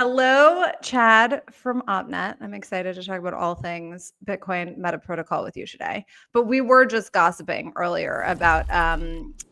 Hello, Chad from OPNET. I'm excited to talk about all things Bitcoin Metaprotocol with you today. But we were just gossiping earlier about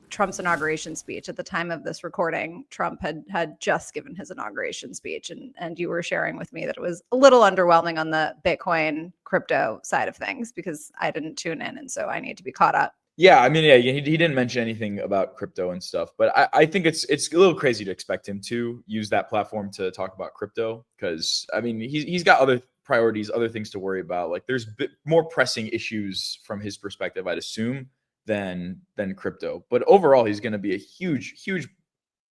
Trump's inauguration speech. At the time of this recording, Trump had just given his inauguration speech, and you were sharing with me that it was a little underwhelming on the Bitcoin crypto side of things because I didn't tune in, and so I need to be caught up. Yeah, I mean, yeah, he didn't mention anything about crypto and stuff, but I think it's a little crazy to expect him to use that platform to talk about crypto because, I mean, he's got other priorities, other things to worry about. Like there's more pressing issues from his perspective, I'd assume, than crypto. But overall, he's going to be a huge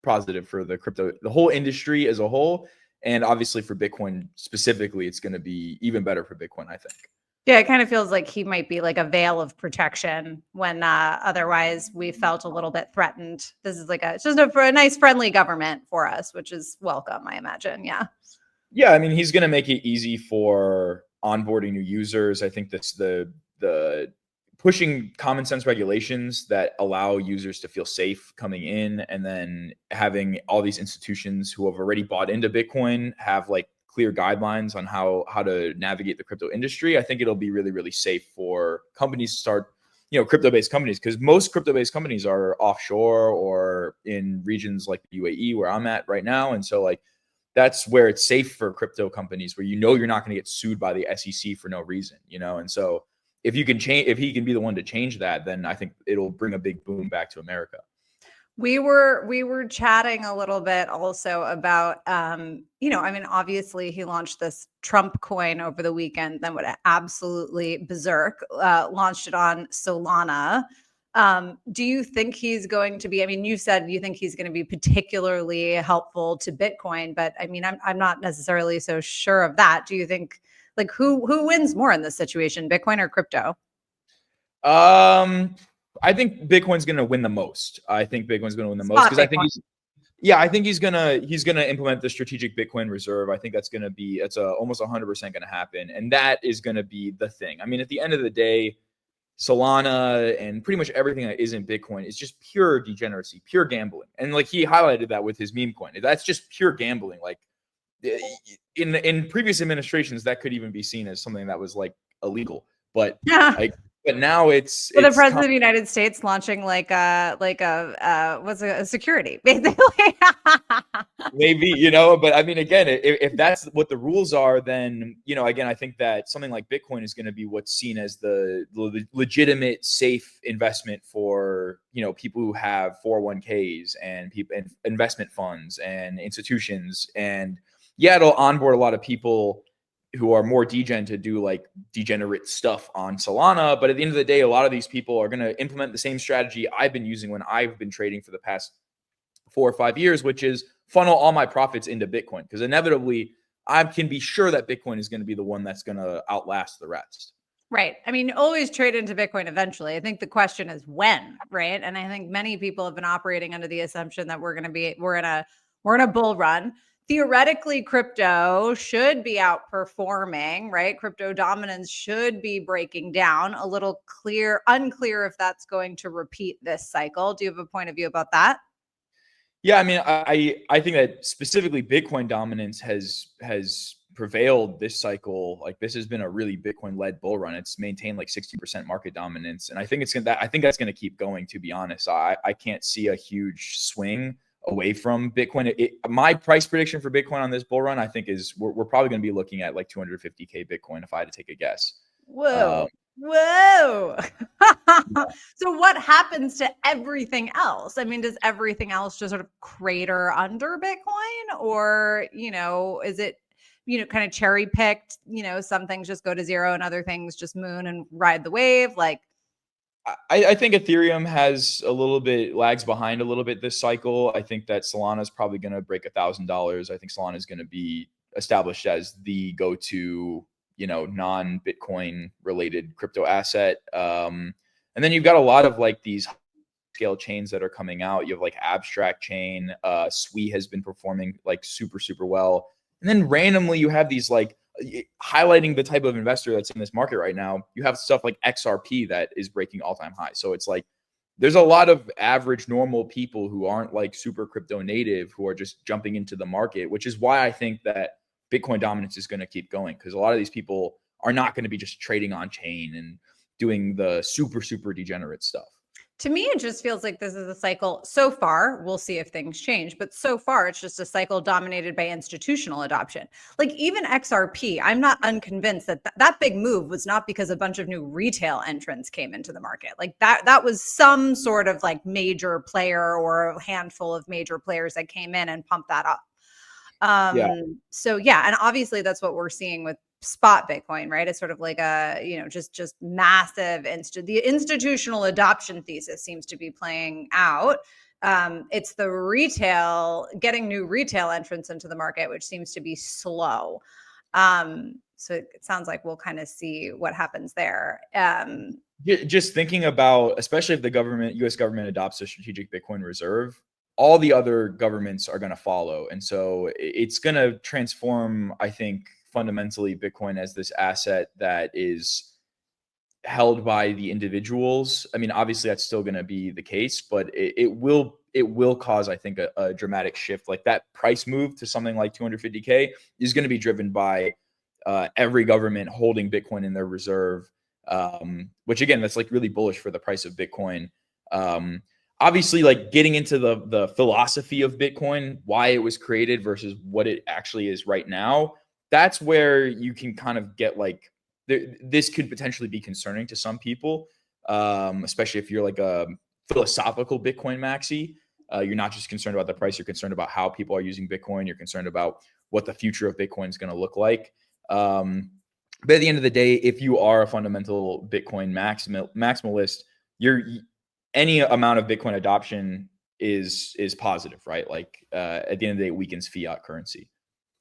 positive for the whole industry as a whole. And obviously for Bitcoin specifically, it's going to be even better for Bitcoin, I think. Yeah, it kind of feels like he might be like a veil of protection when otherwise we felt a little bit threatened. This is like it's just a nice friendly government for us, which is welcome, I imagine. Yeah. Yeah, I mean, he's going to make it easy for onboarding new users. I think that's the pushing common sense regulations that allow users to feel safe coming in, and then having all these institutions who have already bought into Bitcoin have like clear guidelines on how to navigate the crypto industry. I think it'll be really safe for companies to start, crypto-based companies, because most crypto-based companies are offshore or in regions like the UAE where I'm at right now. And so like that's where it's safe for crypto companies, where you're not going to get sued by the SEC for no reason, and so if he can be the one to change that, then I think it'll bring a big boom back to America. We were chatting a little bit also about, I mean, obviously he launched this Trump coin over the weekend, then went absolutely berserk, launched it on Solana. Do you think he's going to be, I mean, you said you think he's going to be particularly helpful to Bitcoin, but I mean, I'm not necessarily so sure of that. Do you think, like, who wins more in this situation, Bitcoin or crypto? I think Bitcoin's going to win the most. I think Bitcoin's going to win the most because I think he's gonna implement the strategic Bitcoin reserve. I think it's almost 100% going to happen, and that is going to be the thing. I mean, at the end of the day, Solana and pretty much everything that isn't Bitcoin is just pure degeneracy, pure gambling, and like he highlighted that with his meme coin. That's just pure gambling. Like in previous administrations, that could even be seen as something that was like illegal, but like. But now it's the president of the United States launching like a security, basically. Maybe, but I mean, again, if that's what the rules are, then, again, I think that something like Bitcoin is going to be what's seen as the legitimate, safe investment for, people who have 401ks and investment funds and institutions. And yeah, it'll onboard a lot of people who are more degen to do like degenerate stuff on Solana. But at the end of the day, a lot of these people are going to implement the same strategy I've been using when I've been trading for the past 4 or 5 years, which is funnel all my profits into Bitcoin. Because inevitably, I can be sure that Bitcoin is going to be the one that's going to outlast the rest. Right. I mean, always trade into Bitcoin eventually. I think the question is when, right? And I think many people have been operating under the assumption that we're in a bull run. Theoretically, crypto should be outperforming, right? Crypto dominance should be breaking down. A little unclear if that's going to repeat this cycle. Do you have a point of view about that? Yeah, I mean, I think that specifically Bitcoin dominance has prevailed this cycle. Like this has been a really Bitcoin-led bull run. It's maintained like 60% market dominance, and I think that's going to keep going. To be honest, I can't see a huge swing away from Bitcoin. My price prediction for Bitcoin on this bull run, I think, is we're probably going to be looking at like 250K Bitcoin if I had to take a guess. Whoa. So what happens to everything else? I mean, does everything else just sort of crater under Bitcoin, or, is it, kind of cherry picked, some things just go to zero and other things just moon and ride the wave? Like, I think Ethereum lags behind a little bit this cycle. I think that Solana is probably going to break $1,000. I think Solana is going to be established as the go-to, non-Bitcoin related crypto asset. And then you've got a lot of like these scale chains that are coming out. You have like Abstract Chain. Sui has been performing like super well. And then randomly you have these like highlighting the type of investor that's in this market right now. You have stuff like XRP that is breaking all-time highs. So it's like there's a lot of average normal people who aren't like super crypto native who are just jumping into the market, which is why I think that Bitcoin dominance is going to keep going, because a lot of these people are not going to be just trading on chain and doing the super degenerate stuff. To me, it just feels like this is a cycle. So far, we'll see if things change, but so far, it's just a cycle dominated by institutional adoption. Like even XRP, I'm not unconvinced that that big move was not because a bunch of new retail entrants came into the market. Like that was some sort of like major player or a handful of major players that came in and pumped that up. Yeah. So yeah, and obviously that's what we're seeing with spot Bitcoin, right? It's sort of like a, just massive the institutional adoption thesis seems to be playing out. It's the retail, getting new retail entrants into the market, which seems to be slow. So it sounds like we'll kind of see what happens there. Just thinking about, especially if the US government adopts a strategic Bitcoin reserve, all the other governments are going to follow. And so it's going to transform, I think, fundamentally Bitcoin as this asset that is held by the individuals. I mean, obviously that's still going to be the case, but it will cause, I think, a dramatic shift. Like that price move to something like 250K is going to be driven by every government holding Bitcoin in their reserve, which again, that's like really bullish for the price of Bitcoin. Obviously, like getting into the philosophy of Bitcoin, why it was created versus what it actually is right now, that's where you can kind of get like, this could potentially be concerning to some people, especially if you're like a philosophical Bitcoin maxi. You're not just concerned about the price, you're concerned about how people are using Bitcoin, you're concerned about what the future of Bitcoin is going to look like. But at the end of the day, if you are a fundamental Bitcoin maximalist, any amount of Bitcoin adoption is positive, right? Like at the end of the day, it weakens fiat currency.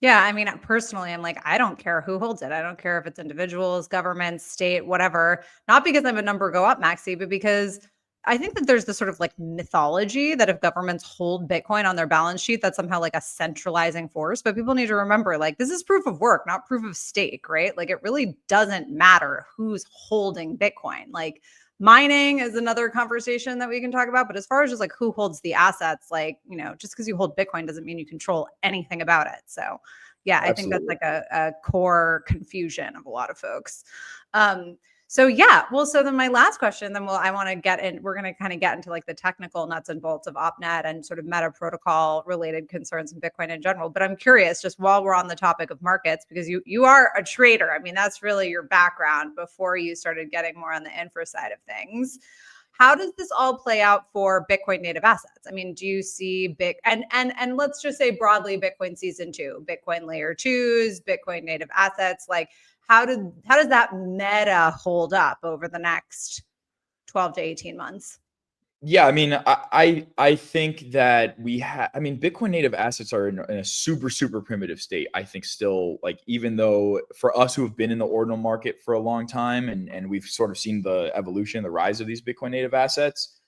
Yeah, I mean, personally, I'm like, I don't care who holds it. I don't care if it's individuals, governments, state, whatever. Not because I'm a number go up, Maxi, but because I think that there's this sort of like mythology that if governments hold Bitcoin on their balance sheet, that's somehow like a centralizing force. But people need to remember, like, this is proof of work, not proof of stake, right? Like, it really doesn't matter who's holding Bitcoin. Like, mining is another conversation that we can talk about. But as far as just like who holds the assets, like, just because you hold Bitcoin doesn't mean you control anything about it. So yeah, I think that's like a core confusion of a lot of folks. So yeah, well, so then my last question, then I want to get in, we're going to kind of get into like the technical nuts and bolts of OPNET and sort of meta protocol related concerns in Bitcoin in general. But I'm curious, just while we're on the topic of markets, because you are a trader. I mean, that's really your background before you started getting more on the infra side of things. How does this all play out for Bitcoin native assets? I mean, do you see and let's just say broadly Bitcoin season 2, Bitcoin layer 2s, Bitcoin native assets, like how does that meta hold up over the next 12 to 18 months? Yeah, I mean, I think that I mean, Bitcoin native assets are in a super primitive state. I think still, like, even though for us who have been in the ordinal market for a long time and we've sort of seen the evolution, the rise of these Bitcoin native assets,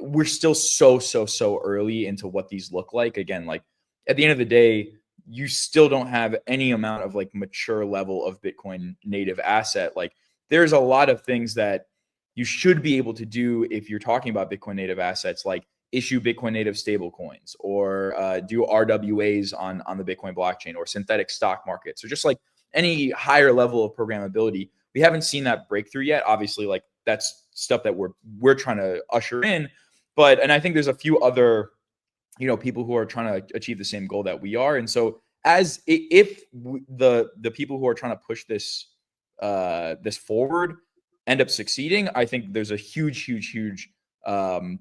we're still so early into what these look like. Again, like at the end of the day, you still don't have any amount of like mature level of Bitcoin native asset. Like there's a lot of things that you should be able to do if you're talking about Bitcoin native assets, like issue Bitcoin native stable coins or do RWAs on the Bitcoin blockchain or synthetic stock markets or just like any higher level of programmability. We haven't seen that breakthrough yet. Obviously, like that's stuff that we're trying to usher in. And I think there's a few other, people who are trying to achieve the same goal that we are. And so if the people who are trying to push this forward end up succeeding, I think there's a huge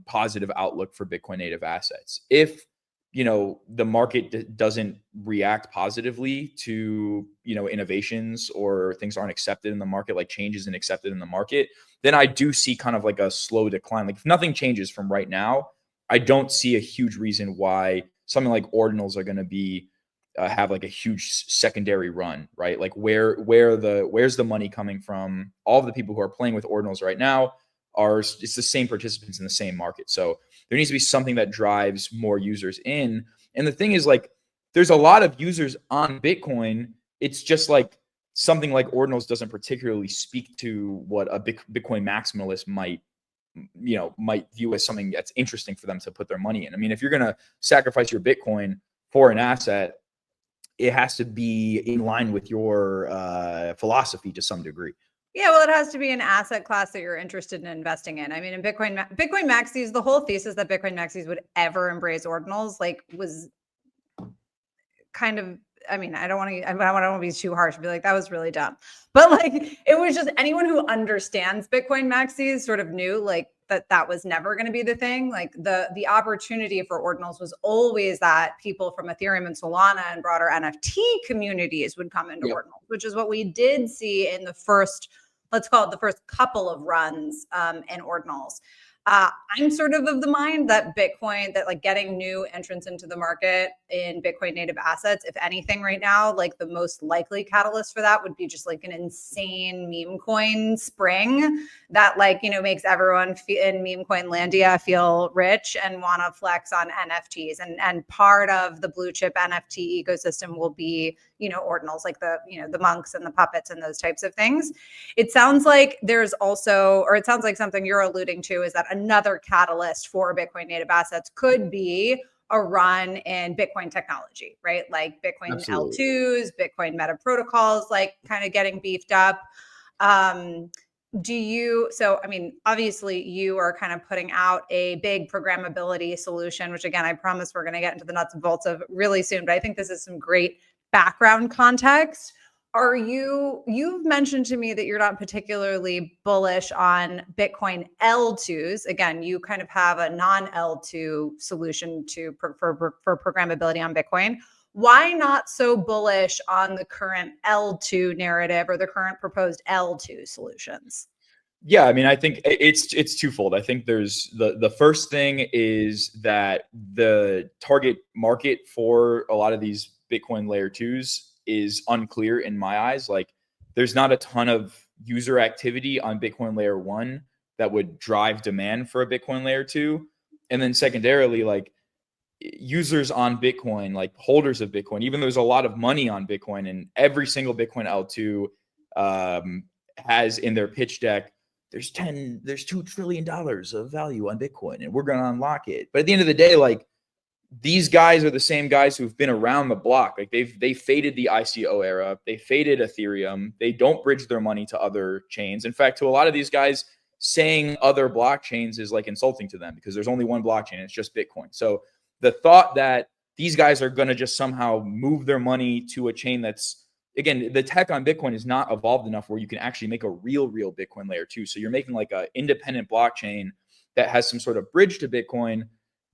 positive outlook for Bitcoin native assets. If the market doesn't react positively to innovations or things aren't accepted in the market, like change isn't accepted in the market, then I do see kind of like a slow decline. Like if nothing changes from right now, I don't see a huge reason why something like ordinals are going to be have like a huge secondary run, right? Like where's the money coming from? All of the people who are playing with ordinals right now it's the same participants in the same market. So there needs to be something that drives more users in. And the thing is, like, there's a lot of users on Bitcoin. It's just like something like ordinals doesn't particularly speak to what a Bitcoin maximalist might might view as something that's interesting for them to put their money in. I mean, if you're going to sacrifice your Bitcoin for an asset, it has to be in line with your philosophy to some degree. Yeah, well, it has to be an asset class that you're interested in investing in. I mean, in Bitcoin maxis, the whole thesis that Bitcoin maxis would ever embrace ordinals, like, was kind of, I mean, I don't want to be too harsh and be like, that was really dumb. But like, it was just, anyone who understands Bitcoin maxis sort of knew like that was never going to be the thing. Like the opportunity for ordinals was always that people from Ethereum and Solana and broader NFT communities would come into ordinals, which is what we did see in the first, let's call it the first couple of runs in ordinals. I'm sort of the mind that Bitcoin, that like getting new entrants into the market in Bitcoin native assets, if anything right now, like the most likely catalyst for that would be just like an insane meme coin spring that like, makes everyone in meme coin landia feel rich and want to flex on NFTs. And part of the blue chip NFT ecosystem will be, ordinals, like the monks and the puppets and those types of things. It sounds like there's also, or it sounds like something you're alluding to is that another catalyst for Bitcoin native assets could be a run in Bitcoin technology, right? Like Bitcoin L2s, Bitcoin Metaprotocols, like kind of getting beefed up. So, I mean, obviously you are kind of putting out a big programmability solution, which again, I promise we're going to get into the nuts and bolts of really soon, but I think this is some great background context. You've mentioned to me that you're not particularly bullish on Bitcoin L2s. Again, you kind of have a non-L2 solution for programmability on Bitcoin. Why not so bullish on the current L2 narrative or the current proposed L2 solutions? Yeah, I mean, I think it's twofold. I think there's the first thing is that the target market for a lot of these Bitcoin layer 2s is unclear in my eyes. Like, there's not a ton of user activity on Bitcoin layer 1 that would drive demand for a Bitcoin layer 2. And then secondarily, like, users on Bitcoin, like holders of Bitcoin, even though there's a lot of money on Bitcoin, and every single Bitcoin L2 has in their pitch deck, there's $2 trillion of value on Bitcoin and we're going to unlock it. But at the end of the day, like, these guys are the same guys who've been around the block. Like, they faded the ICO era. They faded Ethereum. They don't bridge their money to other chains. In fact, to a lot of these guys, saying other blockchains is like insulting to them because there's only one blockchain. It's just Bitcoin. So the thought that these guys are going to just somehow move their money to a chain that's, again, the tech on Bitcoin is not evolved enough where you can actually make a real Bitcoin layer 2. So you're making like an independent blockchain that has some sort of bridge to Bitcoin.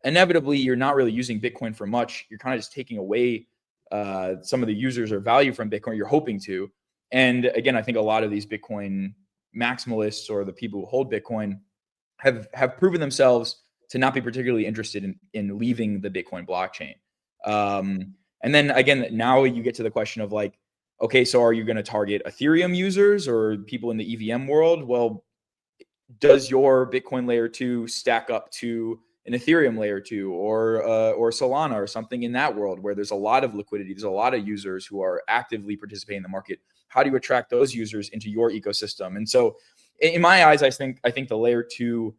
Inevitably, you're not really using Bitcoin for much. You're kind of just taking away some of the users or value from Bitcoin you're hoping to. And again, I think a lot of these Bitcoin maximalists or the people who hold Bitcoin have proven themselves to not be particularly interested in leaving the Bitcoin blockchain. And then again, now you get to the question of like, okay, so are you going to target Ethereum users or people in the EVM world? Well, does your Bitcoin layer 2 stack up to an Ethereum layer 2 or Solana or something in that world where there's a lot of liquidity, there's a lot of users who are actively participating in the market? How do you attract those users into your ecosystem? And so in my eyes, I think the layer 2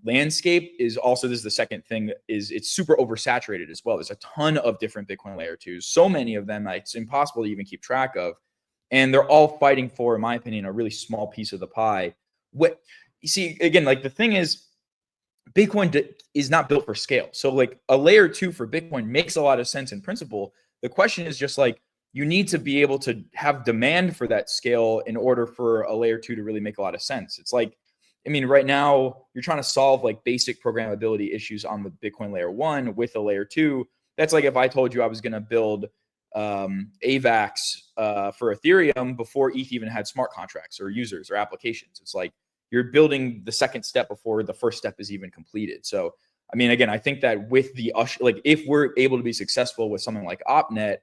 landscape is also, this is the second thing, is it's super oversaturated as well. There's a ton of different Bitcoin layer 2s, so many of them it's impossible to even keep track of. And they're all fighting for, in my opinion, a really small piece of the pie. What you see, again, like the thing is, Bitcoin is not built for scale. So like a layer 2 for Bitcoin makes a lot of sense in principle. The question is just like, you need to be able to have demand for that scale in order for a layer 2 to really make a lot of sense. It's like, I mean, right now you're trying to solve like basic programmability issues on the Bitcoin layer 1 with a layer 2. That's like if I told you I was going to build AVAX for Ethereum before ETH even had smart contracts or users or applications. It's like you're building the second step before the first step is even completed. So, I mean, again, I think that with the like, if we're able to be successful with something like OPNET,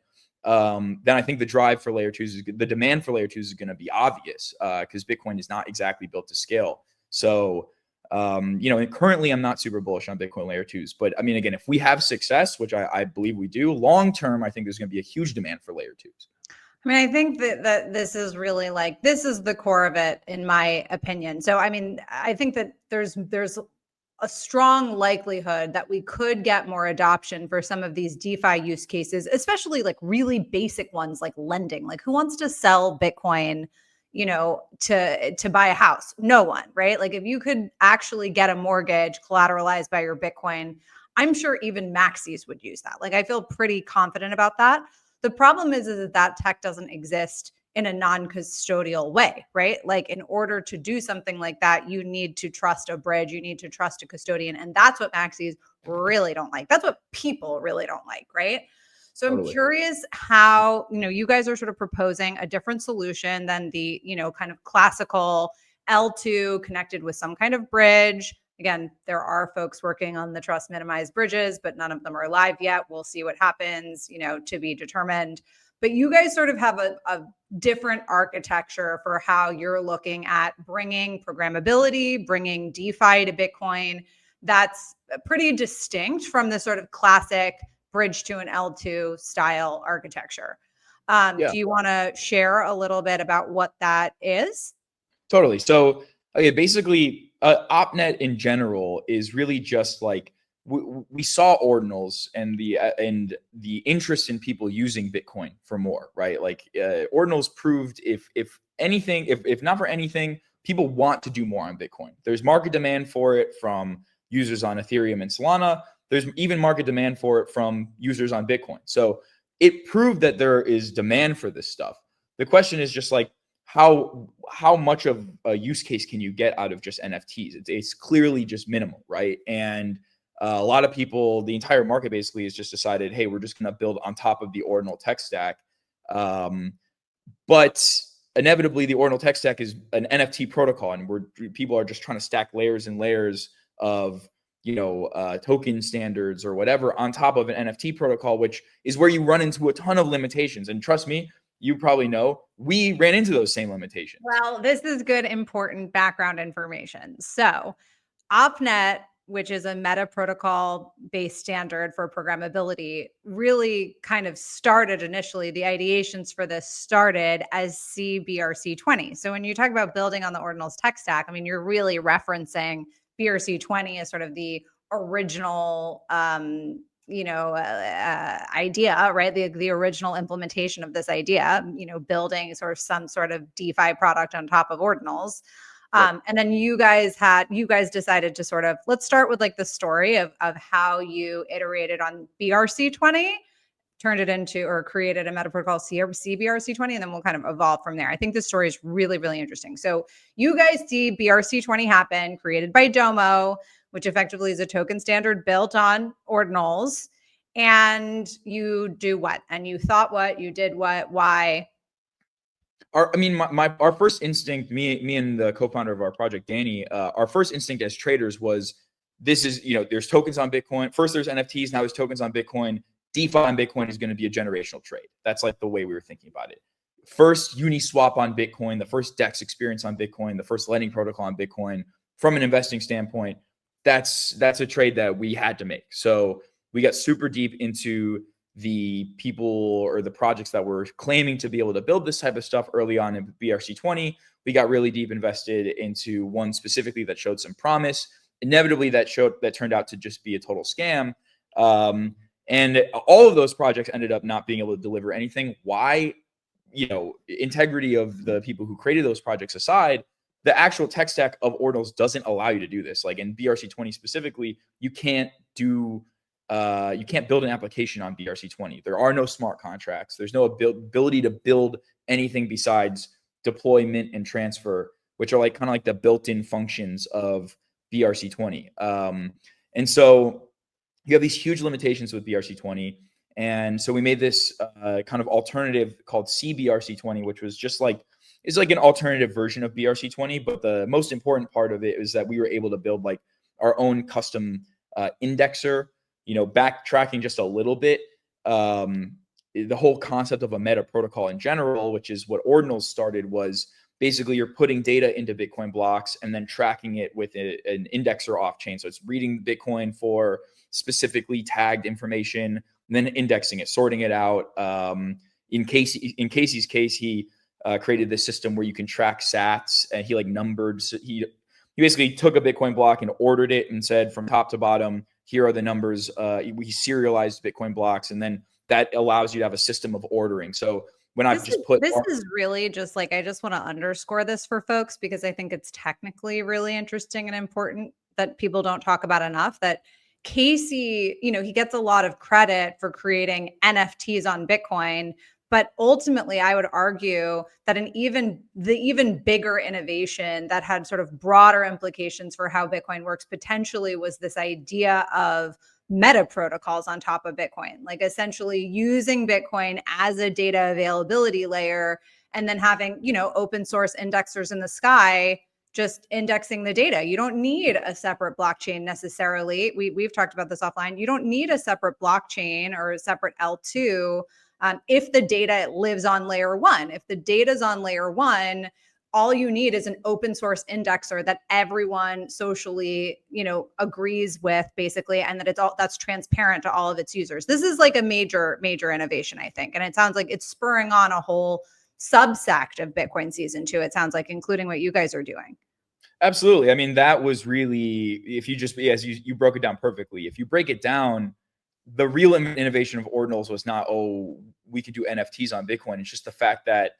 then I think the drive for layer 2s, the demand for layer 2s is going to be obvious because Bitcoin is not exactly built to scale. So, and currently I'm not super bullish on Bitcoin layer 2s, but I mean, again, if we have success, which I believe we do, long term, I think there's going to be a huge demand for layer 2s. I mean, I think that this is really like, this is the core of it, in my opinion. So, I mean, I think that there's a strong likelihood that we could get more adoption for some of these DeFi use cases, especially like really basic ones like lending. Like, who wants to sell Bitcoin, to buy a house? No one, right? Like, if you could actually get a mortgage collateralized by your Bitcoin, I'm sure even maxis would use that. Like, I feel pretty confident about that. The problem is that tech doesn't exist in a non-custodial way, right? Like, in order to do something like that, you need to trust a bridge, you need to trust a custodian. And that's what maxis really don't like. That's what people really don't like, right? So I'm Totally. curious how, you guys are sort of proposing a different solution than the, kind of classical L2 connected with some kind of bridge. Again, there are folks working on the trust minimized bridges, but none of them are live yet. We'll see what happens, to be determined. But you guys sort of have a different architecture for how you're looking at bringing programmability, bringing DeFi to Bitcoin. That's pretty distinct from the sort of classic bridge to an L2 style architecture. Yeah. Do you want to share a little bit about what that is? Totally. So, okay, basically, OPNET in general is really just like we saw ordinals and the interest in people using Bitcoin for more, right? Like ordinals proved if anything, if not for anything, people want to do more on Bitcoin. There's market demand for it from users on Ethereum and Solana. There's even market demand for it from users on Bitcoin. So it proved that there is demand for this stuff. The question is just like, how much of a use case can you get out of just NFTs? It's clearly just minimal, right? And a lot of people, the entire market basically has just decided, hey, we're just going to build on top of the Ordinal tech stack. But inevitably, the Ordinal tech stack is an NFT protocol, and people are just trying to stack layers and layers of token standards or whatever on top of an NFT protocol, which is where you run into a ton of limitations. And trust me, you probably know we ran into those same limitations. Well, this is good, important background information. So, OPNET, which is a metaprotocol based standard for programmability, really kind of started initially, the ideations for this started as CBRC20. So, when you talk about building on the Ordinals tech stack, I mean, you're really referencing BRC20 as sort of the original idea, right? The original implementation of this idea, building sort of some sort of DeFi product on top of ordinals. And then you guys decided to sort of, let's start with like the story of how you iterated on BRC20, turned it into or created a metaprotocol CBRC20, and then we'll kind of evolve from there. I think this story is really, really interesting. So you guys see BRC20 happen, created by Domo, which effectively is a token standard built on ordinals. And you do what? And you thought what? You did what? Why? Our first instinct, me and the co-founder of our project, Danny, our first instinct as traders was, this is, there's tokens on Bitcoin. First there's NFTs, now there's tokens on Bitcoin. DeFi on Bitcoin is going to be a generational trade. That's like the way we were thinking about it. First Uniswap on Bitcoin, the first DEX experience on Bitcoin, the first lending protocol on Bitcoin. From an investing standpoint, that's a trade that we had to make. So we got super deep into the people or the projects that were claiming to be able to build this type of stuff early on in BRC20. We got really deep invested into one specifically that showed some promise. Inevitably, that turned out to just be a total scam. And all of those projects ended up not being able to deliver anything. Why? Integrity of the people who created those projects aside, the actual tech stack of Ordinals doesn't allow you to do this. Like in BRC20 specifically, you can't build an application on BRC20. There are no smart contracts. There's no ability to build anything besides deploy, mint, and transfer, which are like kind of like the built-in functions of BRC20. And so you have these huge limitations with BRC20. And so we made this kind of alternative called CBRC20, which was just like, it's like an alternative version of BRC20. But the most important part of it is that we were able to build like our own custom indexer, backtracking just a little bit. The whole concept of a meta protocol in general, which is what Ordinals started, was basically you're putting data into Bitcoin blocks and then tracking it with an indexer off chain. So it's reading Bitcoin for specifically tagged information, and then indexing it, sorting it out, in Casey's case, he created this system where you can track sats, and he like numbered. So he basically took a Bitcoin block and ordered it and said from top to bottom, here are the numbers. We serialized Bitcoin blocks, and then that allows you to have a system of ordering. So when I just put this is really just like, I just want to underscore this for folks because I think it's technically really interesting and important that people don't talk about enough, that Casey, he gets a lot of credit for creating NFTs on Bitcoin, but ultimately I would argue that the even bigger innovation that had sort of broader implications for how Bitcoin works potentially was this idea of metaprotocols on top of Bitcoin, like essentially using Bitcoin as a data availability layer and then having, open source indexers in the sky just indexing the data. You don't need a separate blockchain necessarily. We've talked about this offline. You don't need a separate blockchain or a separate L2 if the data lives on layer one. If the data's on layer one, all you need is an open source indexer that everyone socially, agrees with basically, and that that's transparent to all of its users. This is like a major, major innovation, I think. And it sounds like it's spurring on a whole subsect of Bitcoin season 2. It sounds like, including what you guys are doing. Absolutely. I mean, that was really, if you just, as you broke it down perfectly. If you break it down, the real innovation of Ordinals was not, we could do NFTs on Bitcoin. It's just the fact that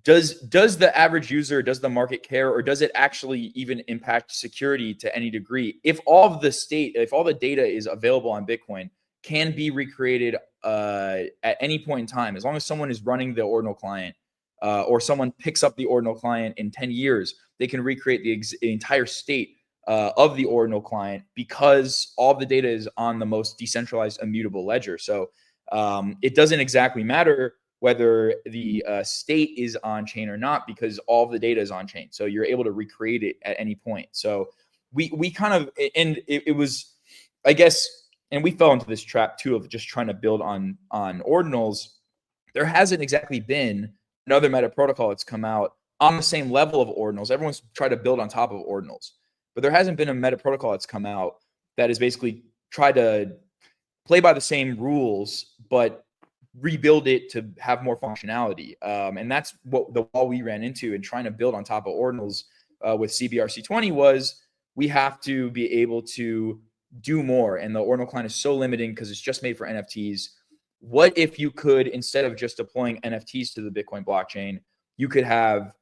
does the average user, does the market care, or does it actually even impact security to any degree? If all the data is available on Bitcoin, can be recreated at any point in time, as long as someone is running the Ordinal client, or someone picks up the Ordinal client in 10 years, they can recreate the entire state of the Ordinal client because all the data is on the most decentralized immutable ledger. So it doesn't exactly matter whether the state is on chain or not, because all of the data is on chain. So you're able to recreate it at any point. So we kind of, and it was, I guess, and we fell into this trap too of just trying to build on Ordinals. There hasn't exactly been another meta protocol that's come out on the same level of Ordinals. Everyone's tried to build on top of Ordinals, but there hasn't been a meta protocol that's come out that has basically tried to play by the same rules, but rebuild it to have more functionality. And that's what the wall we ran into in trying to build on top of Ordinals with CBRC20 was, we have to be able to do more. And the Ordinal client is so limiting because it's just made for NFTs. What if you could, instead of just deploying NFTs to the Bitcoin blockchain, you could have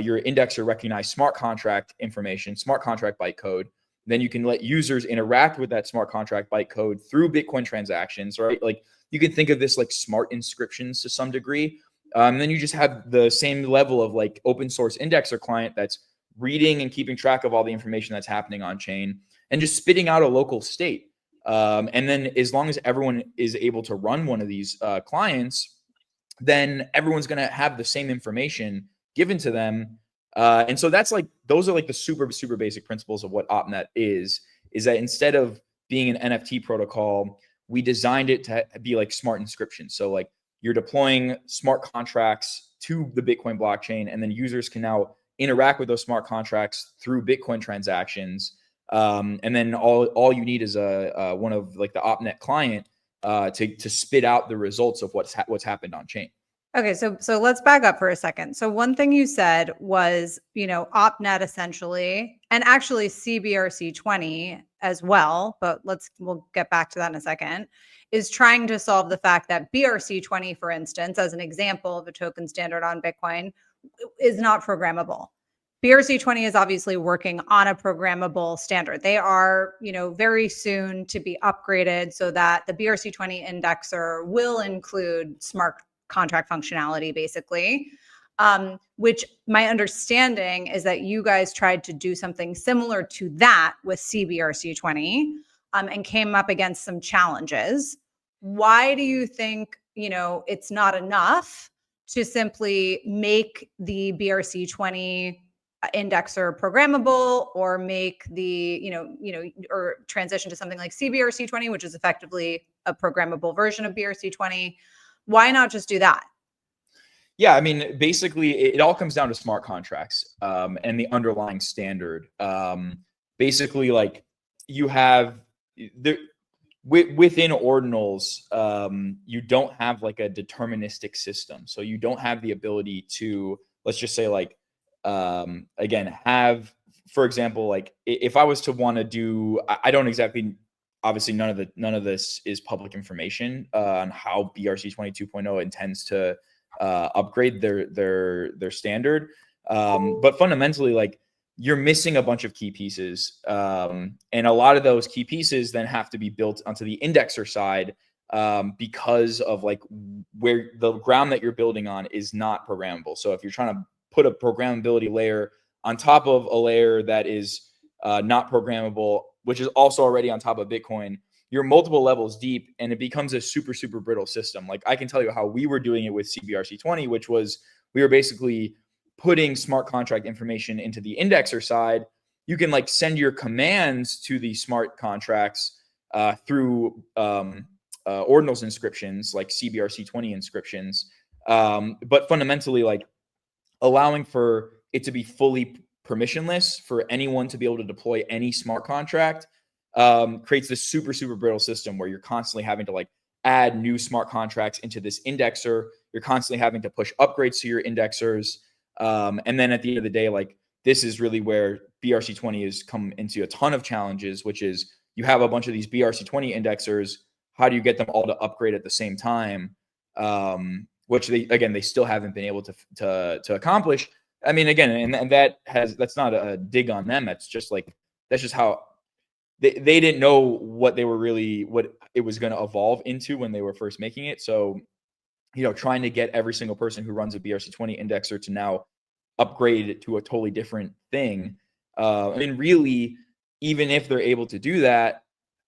your indexer recognize smart contract information, smart contract bytecode. Then you can let users interact with that smart contract bytecode through Bitcoin transactions, right? Like, you can think of this like smart inscriptions to some degree. Then you just have the same level of like open source indexer client that's reading and keeping track of all the information that's happening on chain and just spitting out a local state. And then as long as everyone is able to run one of these clients, then everyone's going to have the same information given to them. And so that's like, those are like the super, super basic principles of what OPNET is that instead of being an NFT protocol, we designed it to be like smart inscription. So like, you're deploying smart contracts to the Bitcoin blockchain, and then users can now interact with those smart contracts through Bitcoin transactions. And then all you need is one of like the OPNET client to spit out the results of what's happened on chain. Okay, so let's back up for a second. So one thing you said was, OPNET essentially, and actually CBRC20 as well, but we'll get back to that in a second, is trying to solve the fact that BRC20, for instance, as an example of a token standard on Bitcoin, is not programmable. BRC20 is obviously working on a programmable standard. They are, very soon to be upgraded so that the BRC20 indexer will include smart contract functionality, basically, which my understanding is that you guys tried to do something similar to that with CBRC20 and came up against some challenges. Why do you think, it's not enough to simply make the BRC20 indexer programmable, or make the, or transition to something like CBRC20, which is effectively a programmable version of BRC20? Why not just do that? Yeah, I mean, basically, it all comes down to smart contracts and the underlying standard. Basically, like, you have within ordinals, you don't have like a deterministic system. So you don't have the ability to, let's just say like, again, have, for example, like if I was to want to do, I don't exactly, obviously none of this is public information on how BRC20 2.0 intends to upgrade their standard. But fundamentally, like, you're missing a bunch of key pieces. And a lot of those key pieces then have to be built onto the indexer side, because of like where the ground that you're building on is not programmable. So if you're trying to put a programmability layer on top of a layer that is not programmable, which is also already on top of Bitcoin, you're multiple levels deep and it becomes a super, super brittle system. Like, I can tell you how we were doing it with CBRC20, which was we were basically putting smart contract information into the indexer side. You can like send your commands to the smart contracts through ordinals inscriptions, like CBRC20 inscriptions. But fundamentally, like, allowing for it to be fully permissionless for anyone to be able to deploy any smart contract creates this super, super brittle system where you're constantly having to like add new smart contracts into this indexer. You're constantly having to push upgrades to your indexers. And then at the end of the day, like, this is really where BRC20 has come into a ton of challenges, which is you have a bunch of these BRC20 indexers. How do you get them all to upgrade at the same time? Which they still haven't been able to accomplish. I mean, again, and that's not a dig on them. That's just how they didn't know what it was going to evolve into when they were first making it. So, trying to get every single person who runs a BRC20 indexer to now upgrade to a totally different thing. I mean, really, even if they're able to do that,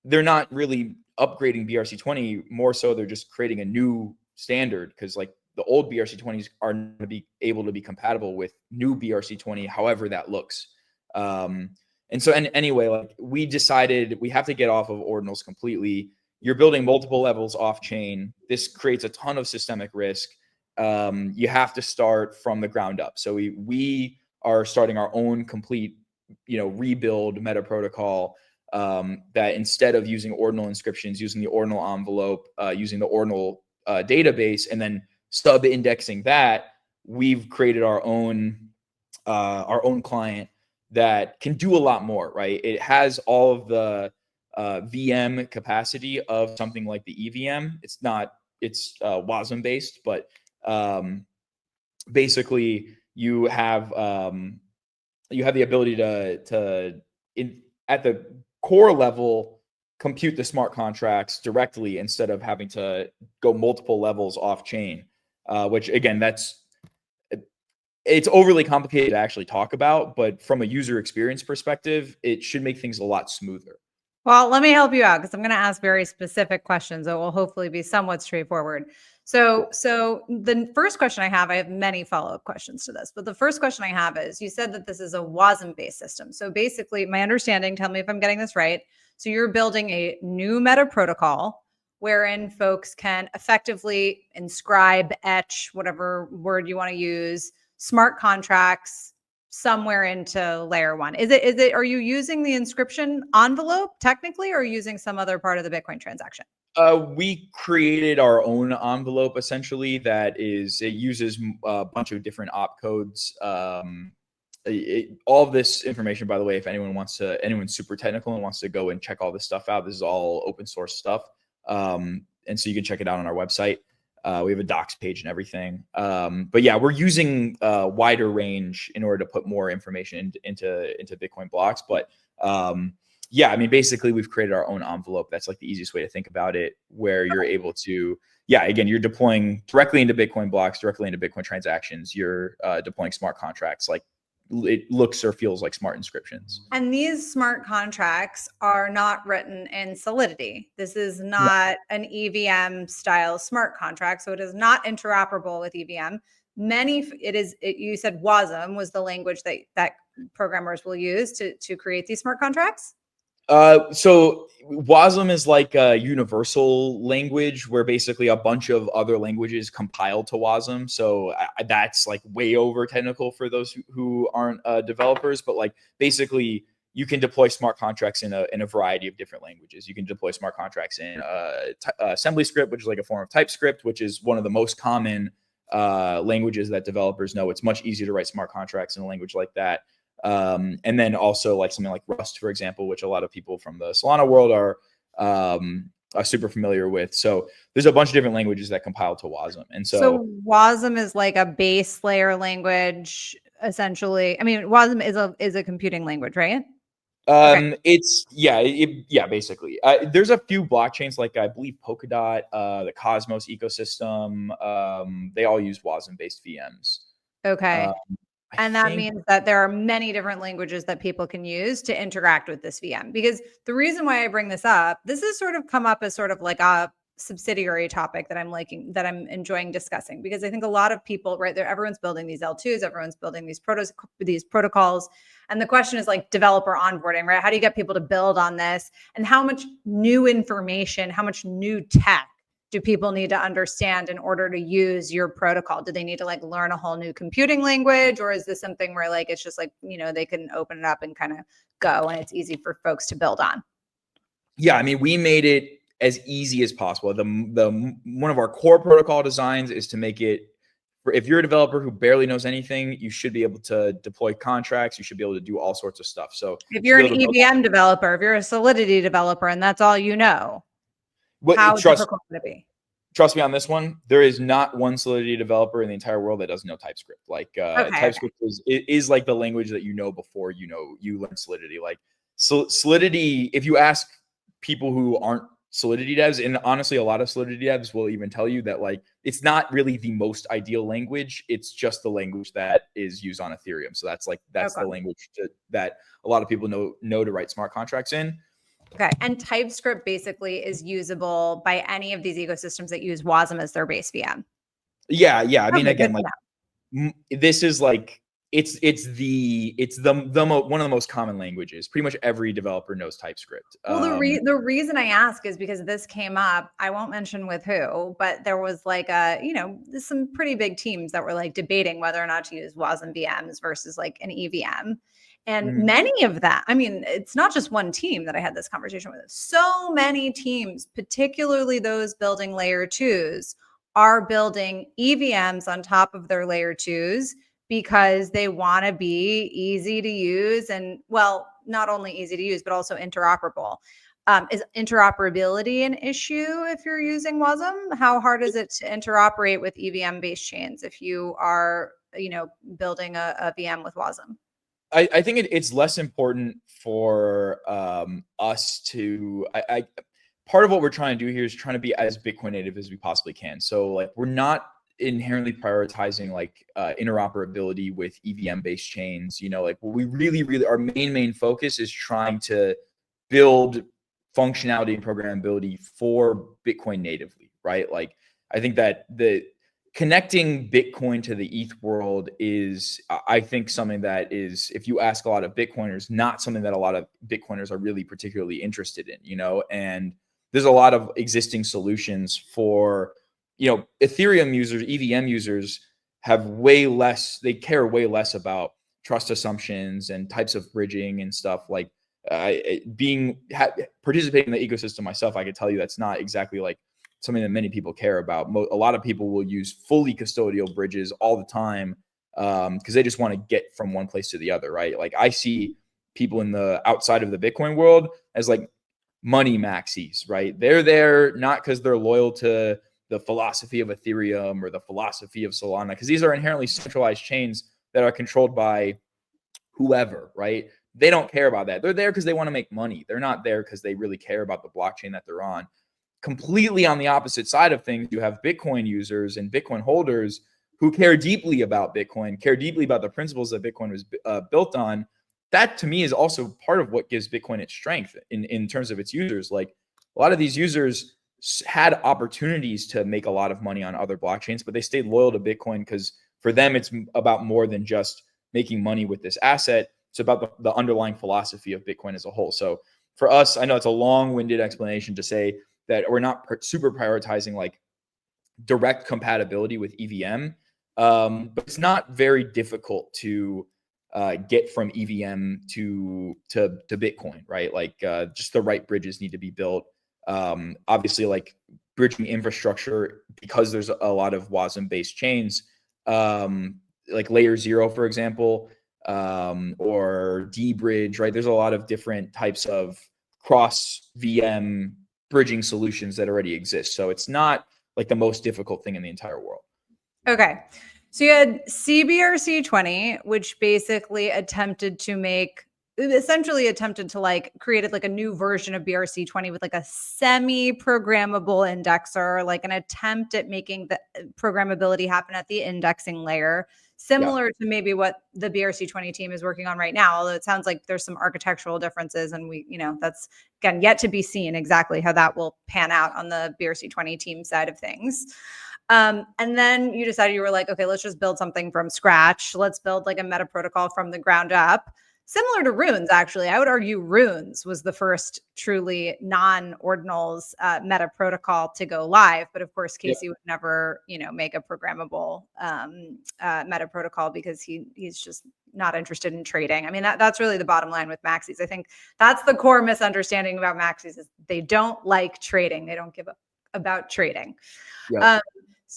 they're not really upgrading BRC20. More so, they're just creating a new standard, because like the old BRC20s are going to be able to be compatible with new BRC20, however that looks. And so, anyway, like, we decided we have to get off of ordinals completely. You're building multiple levels off chain. This creates a ton of systemic risk. You have to start from the ground up. So we are starting our own complete, rebuild Metaprotocol, that instead of using ordinal inscriptions, using the ordinal envelope, using the ordinal database, and then sub-indexing that, we've created our own client that can do a lot more, right? It has all of the VM capacity of something like the EVM. It's WASM based, but basically you have the ability to at the core level compute the smart contracts directly instead of having to go multiple levels off chain, which again, it's overly complicated to actually talk about, but from a user experience perspective, it should make things a lot smoother. Well, let me help you out, because I'm going to ask very specific questions that will hopefully be somewhat straightforward. So the first question I have many follow-up questions to this, but the first question I have is, you said that this is a WASM-based system. So basically, my understanding, tell me if I'm getting this right. So you're building a new meta protocol wherein folks can effectively inscribe, etch, whatever word you want to use, smart contracts somewhere into layer one. Are you using the inscription envelope technically, or are you using some other part of the Bitcoin transaction? We created our own envelope essentially it uses a bunch of different opcodes. All of this information, by the way, if anyone's super technical and wants to go and check all this stuff out, this is all open source stuff. And so you can check it out on our website. We have a docs page and everything. But yeah, we're using a wider range in order to put more information into Bitcoin blocks. But yeah, I mean, basically we've created our own envelope. That's like the easiest way to think about it, where you're able to, again, you're deploying directly into Bitcoin blocks, directly into Bitcoin transactions. You're deploying smart contracts, like it looks or feels like smart inscriptions. And these smart contracts are not written in Solidity. This is not an EVM style smart contract, so it is not interoperable with EVM. You said WASM was the language that programmers will use to create these smart contracts? So WASM is like a universal language where basically a bunch of other languages compile to WASM. So that's like way over technical for those who aren't developers, but like basically you can deploy smart contracts in a variety of different languages. You can deploy smart contracts in assembly script, which is like a form of TypeScript, which is one of the most common languages that developers know. It's much easier to write smart contracts in a language like that. And then also like something like Rust, for example, which a lot of people from the Solana world are super familiar with. So there's a bunch of different languages that compile to WASM. And so WASM is like a base layer language, essentially. I mean, WASM is a computing language, right? Okay. It's basically. There's a few blockchains like I believe Polkadot, the Cosmos ecosystem. They all use WASM based VMs. Okay. And that means that there are many different languages that people can use to interact with this VM. Because the reason why I bring this up, this has sort of come up as sort of like a subsidiary topic that I'm enjoying discussing, because I think a lot of people right there, everyone's building these L2s, everyone's building these protocols. And the question is like developer onboarding, right? How do you get people to build on this? And how much new information, how much new tech do people need to understand in order to use your protocol? Do they need to like learn a whole new computing language? Or is this something where like, it's just like, they can open it up and kind of go and it's easy for folks to build on? Yeah. I mean, we made it as easy as possible. One of our core protocol designs is to make it, if you're a developer who barely knows anything, you should be able to deploy contracts. You should be able to do all sorts of stuff. So if you're an EVM developer, if you're a Solidity developer, and that's all you know, how difficult would it be? Trust me on this one. There is not one Solidity developer in the entire world that doesn't know TypeScript. Like TypeScript is like the language that you know before you learn Solidity. Like Solidity, if you ask people who aren't Solidity devs, and honestly, a lot of Solidity devs will even tell you that like it's not really the most ideal language. It's just the language that is used on Ethereum. So that's the language that a lot of people know to write smart contracts in. Okay. And TypeScript basically is usable by any of these ecosystems that use WASM as their base VM. Yeah. I mean, again, like this is like it's one of the most common languages. Pretty much every developer knows TypeScript. Well, the reason I ask is because this came up. I won't mention with who, but there was like some pretty big teams that were like debating whether or not to use WASM VMs versus like an EVM. And many of that, I mean, it's not just one team that I had this conversation with. So many teams, particularly those building layer 2s, are building EVMs on top of their layer 2s because they want to be easy to use and, well, not only easy to use, but also interoperable. Is interoperability an issue if you're using WASM? How hard is it to interoperate with EVM-based chains if you are, building a VM with WASM? I think it's less important for us to. Part of what we're trying to do here is trying to be as Bitcoin native as we possibly can. So like we're not inherently prioritizing like interoperability with EVM based chains. Like we really our main focus is trying to build functionality and programmability for Bitcoin natively, right? Like I think that connecting Bitcoin to the ETH world is, I think, something that is, if you ask a lot of Bitcoiners, not something that a lot of Bitcoiners are really particularly interested in, and there's a lot of existing solutions for, Ethereum users, EVM users have they care way less about trust assumptions and types of bridging and stuff. Like participating in the ecosystem myself, I could tell you that's not exactly like something that many people care about. A lot of people will use fully custodial bridges all the time because they just want to get from one place to the other, right? Like I see people in the outside of the Bitcoin world as like money maxis, right? They're there not because they're loyal to the philosophy of Ethereum or the philosophy of Solana, because these are inherently centralized chains that are controlled by whoever, right? They don't care about that. They're there because they want to make money. They're not there because they really care about the blockchain that they're on. Completely on the opposite side of things, you have Bitcoin users and Bitcoin holders who care deeply about Bitcoin, care deeply about the principles that Bitcoin was built on. That to me is also part of what gives Bitcoin its strength in terms of its users. Like a lot of these users had opportunities to make a lot of money on other blockchains, but they stayed loyal to Bitcoin because for them, it's about more than just making money with this asset. It's about the underlying philosophy of Bitcoin as a whole. So for us, I know it's a long-winded explanation to say that we're not super prioritizing like direct compatibility with EVM, but it's not very difficult to get from EVM to Bitcoin, right? Like just the right bridges need to be built. Obviously, like bridging infrastructure, because there's a lot of WASM based chains, like layer 0, for example, or D-Bridge, right? There's a lot of different types of cross VM bridging solutions that already exist. So it's not like the most difficult thing in the entire world. Okay. So you had CBRC20, which basically attempted to like created like a new version of BRC20 with like a semi-programmable indexer, like an attempt at making the programmability happen at the indexing layer, similar to maybe what the BRC20 team is working on right now. Although it sounds like there's some architectural differences, and that's again yet to be seen exactly how that will pan out on the BRC20 team side of things. And then you decided, you were like, okay, let's just build something from scratch. Let's build like a meta protocol from the ground up, similar to Runes. Actually, I would argue Runes was the first truly non-ordinals meta protocol to go live. But of course, Casey would never, make a programmable meta protocol because he's just not interested in trading. I mean, that's really the bottom line with maxis. I think that's the core misunderstanding about maxis, is they don't like trading. They don't give up about trading.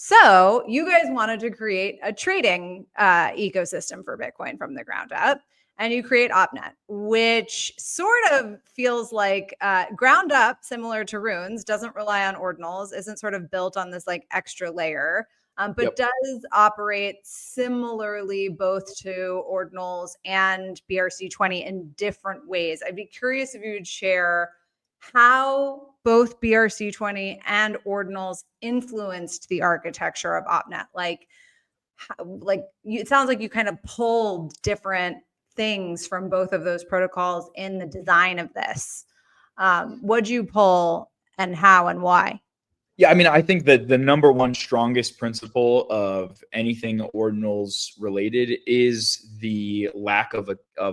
So you guys wanted to create a trading ecosystem for Bitcoin from the ground up, and you create OPNET, which sort of feels like ground up, similar to Runes, doesn't rely on ordinals, isn't sort of built on this like extra layer, but does operate similarly both to ordinals and BRC20 in different ways. I'd be curious if you would share how both BRC20 and ordinals influenced the architecture of OPNET. It sounds like you kind of pulled different things from both of those protocols in the design of this. What'd you pull, and how and why? Yeah, I mean, I think that the number one strongest principle of anything ordinals related is the lack of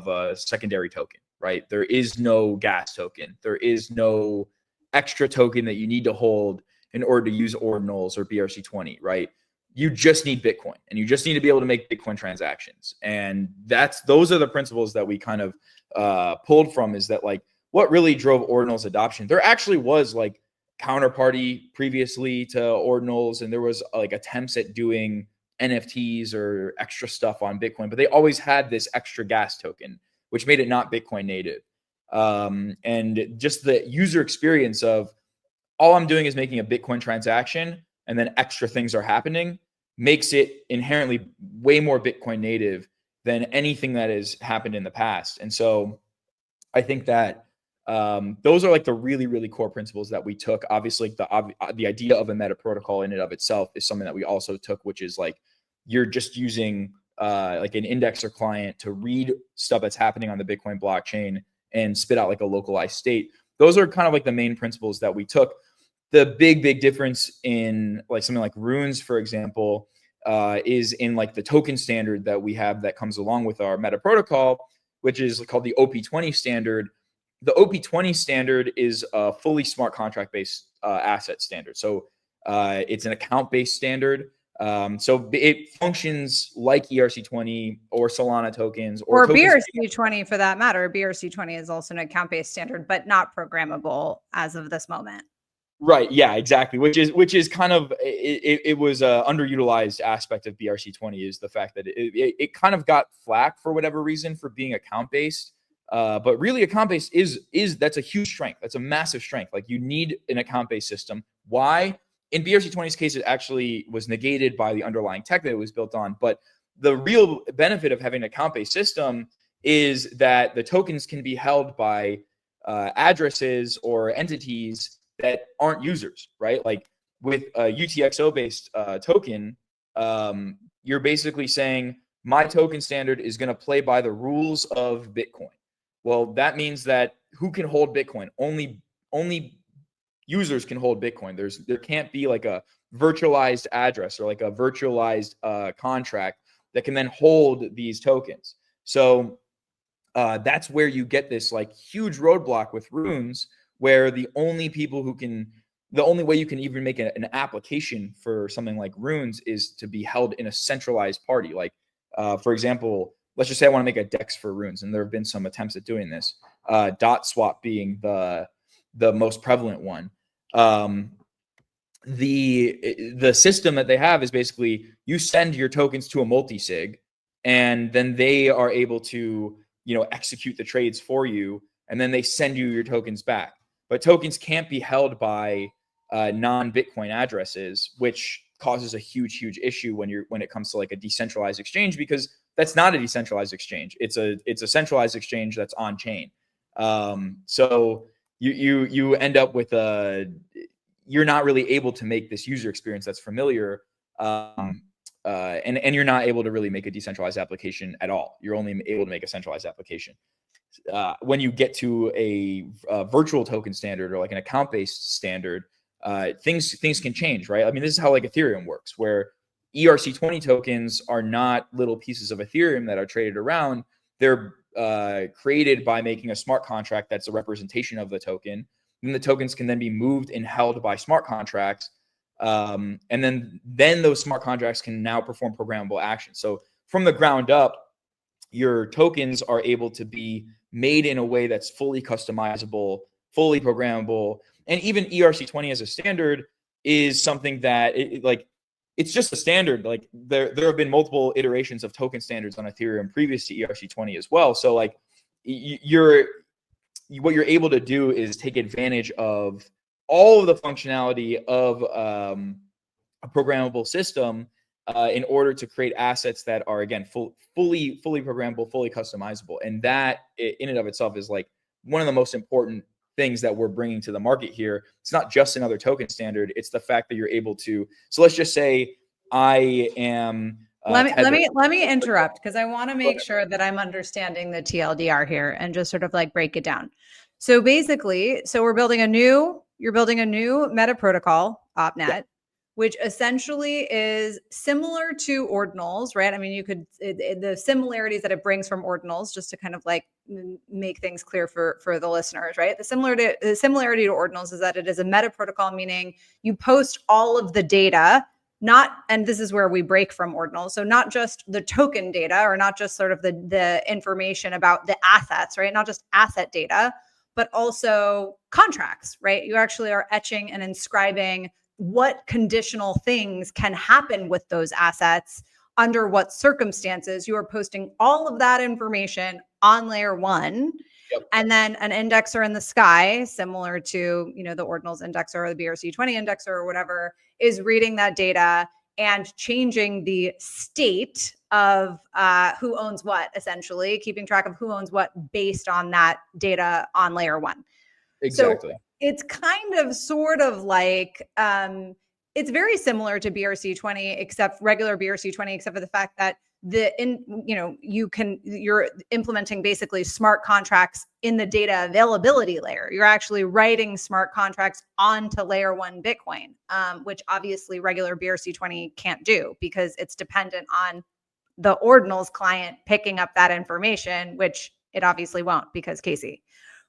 a secondary token, right? There is no gas token. There is no extra token that you need to hold in order to use ordinals or BRC20, right? You just need Bitcoin, and you just need to be able to make Bitcoin transactions. And those are the principles that we kind of pulled from, is that like what really drove ordinals adoption. There actually was like counterparty previously to ordinals, and there was like attempts at doing NFTs or extra stuff on Bitcoin, but they always had this extra gas token, which made it not Bitcoin native. And just the user experience of all I'm doing is making a Bitcoin transaction and then extra things are happening makes it inherently way more Bitcoin native than anything that has happened in the past. And so I think that those are like the really, really core principles that we took. Obviously, the idea of a meta protocol in and of itself is something that we also took, which is like you're just using like an indexer client to read stuff that's happening on the Bitcoin blockchain and spit out like a localized state. Those are kind of like the main principles that we took. The big difference in like something like Runes, for example, is in like the token standard that we have that comes along with our meta protocol, which is called the OP20 standard. The OP20 standard is a fully smart contract based asset standard. So it's an account based standard. So it functions like ERC20 or Solana tokens or BRC20 for that matter. BRC20 is also an account based standard, but not programmable as of this moment. Right. Yeah, exactly. Which is kind of, it was a underutilized aspect of BRC20, is the fact that it kind of got flack for whatever reason for being account based. But really account based that's a huge strength. That's a massive strength. Like you need an account based system. Why? In BRC20's case, it actually was negated by the underlying tech that it was built on. But the real benefit of having an account based system is that the tokens can be held by addresses or entities that aren't users, right? Like with a UTXO based token, you're basically saying my token standard is going to play by the rules of Bitcoin. Well, that means that who can hold Bitcoin? Only users can hold Bitcoin. There can't be like a virtualized address or like a virtualized contract that can then hold these tokens. So that's where you get this like huge roadblock with Runes, where the only way you can even make an application for something like Runes is to be held in a centralized party. Like, for example, let's just say I want to make a DEX for runes, and there have been some attempts at doing this, dot swap being the most prevalent one. The system that they have is basically you send your tokens to a multi-sig, and then they are able to, execute the trades for you, and then they send you your tokens back. But tokens can't be held by non-Bitcoin addresses, which causes a huge issue when it comes to like a decentralized exchange, because that's not a decentralized exchange. It's a centralized exchange that's on chain. So you end up with you're not really able to make this user experience that's familiar, and you're not able to really make a decentralized application at all. You're only able to make a centralized application. When you get to a virtual token standard or like an account-based standard, things can change, right? I mean, this is how like Ethereum works, where ERC20 tokens are not little pieces of Ethereum that are traded around. They're created by making a smart contract that's a representation of the token. And the tokens can then be moved and held by smart contracts. And then those smart contracts can now perform programmable actions. So from the ground up, your tokens are able to be made in a way that's fully customizable, fully programmable. And even ERC20 as a standard is something that it's just a standard. Like there have been multiple iterations of token standards on Ethereum previous to ERC20 as well. So like what you're able to do is take advantage of all of the functionality of a programmable system in order to create assets that are, again, fully programmable, fully customizable. And that in and of itself is like one of the most important things that we're bringing to the market here. It's not just another token standard. It's the fact that you're able to, so let's just say I am let me interrupt, because I want to make sure that I'm understanding the TLDR here and just sort of like break it down. So basically, you're building a new metaprotocol, OPNET, which essentially is similar to Ordinals, right? I mean, the similarities that it brings from Ordinals, just to kind of like make things clear for the listeners, right? The similarity to Ordinals is that it is a metaprotocol, meaning you post all of the data, and this is where we break from Ordinals. So not just the token data, or not just sort of the information about the assets, right? Not just asset data, but also contracts, right? You actually are etching and inscribing what conditional things can happen with those assets, under what circumstances. You are posting all of that information on layer one. Yep. And then an indexer in the sky, similar to, the Ordinals indexer or the BRC20 indexer or whatever, is reading that data and changing the state of who owns what, essentially keeping track of who owns what based on that data on layer one. Exactly. So it's kind of sort of like, it's very similar to BRC20, except regular BRC20, except for the fact that you're implementing basically smart contracts in the data availability layer. You're actually writing smart contracts onto layer one Bitcoin, which obviously regular BRC20 can't do, because it's dependent on the Ordinals client picking up that information, which it obviously won't, because Casey,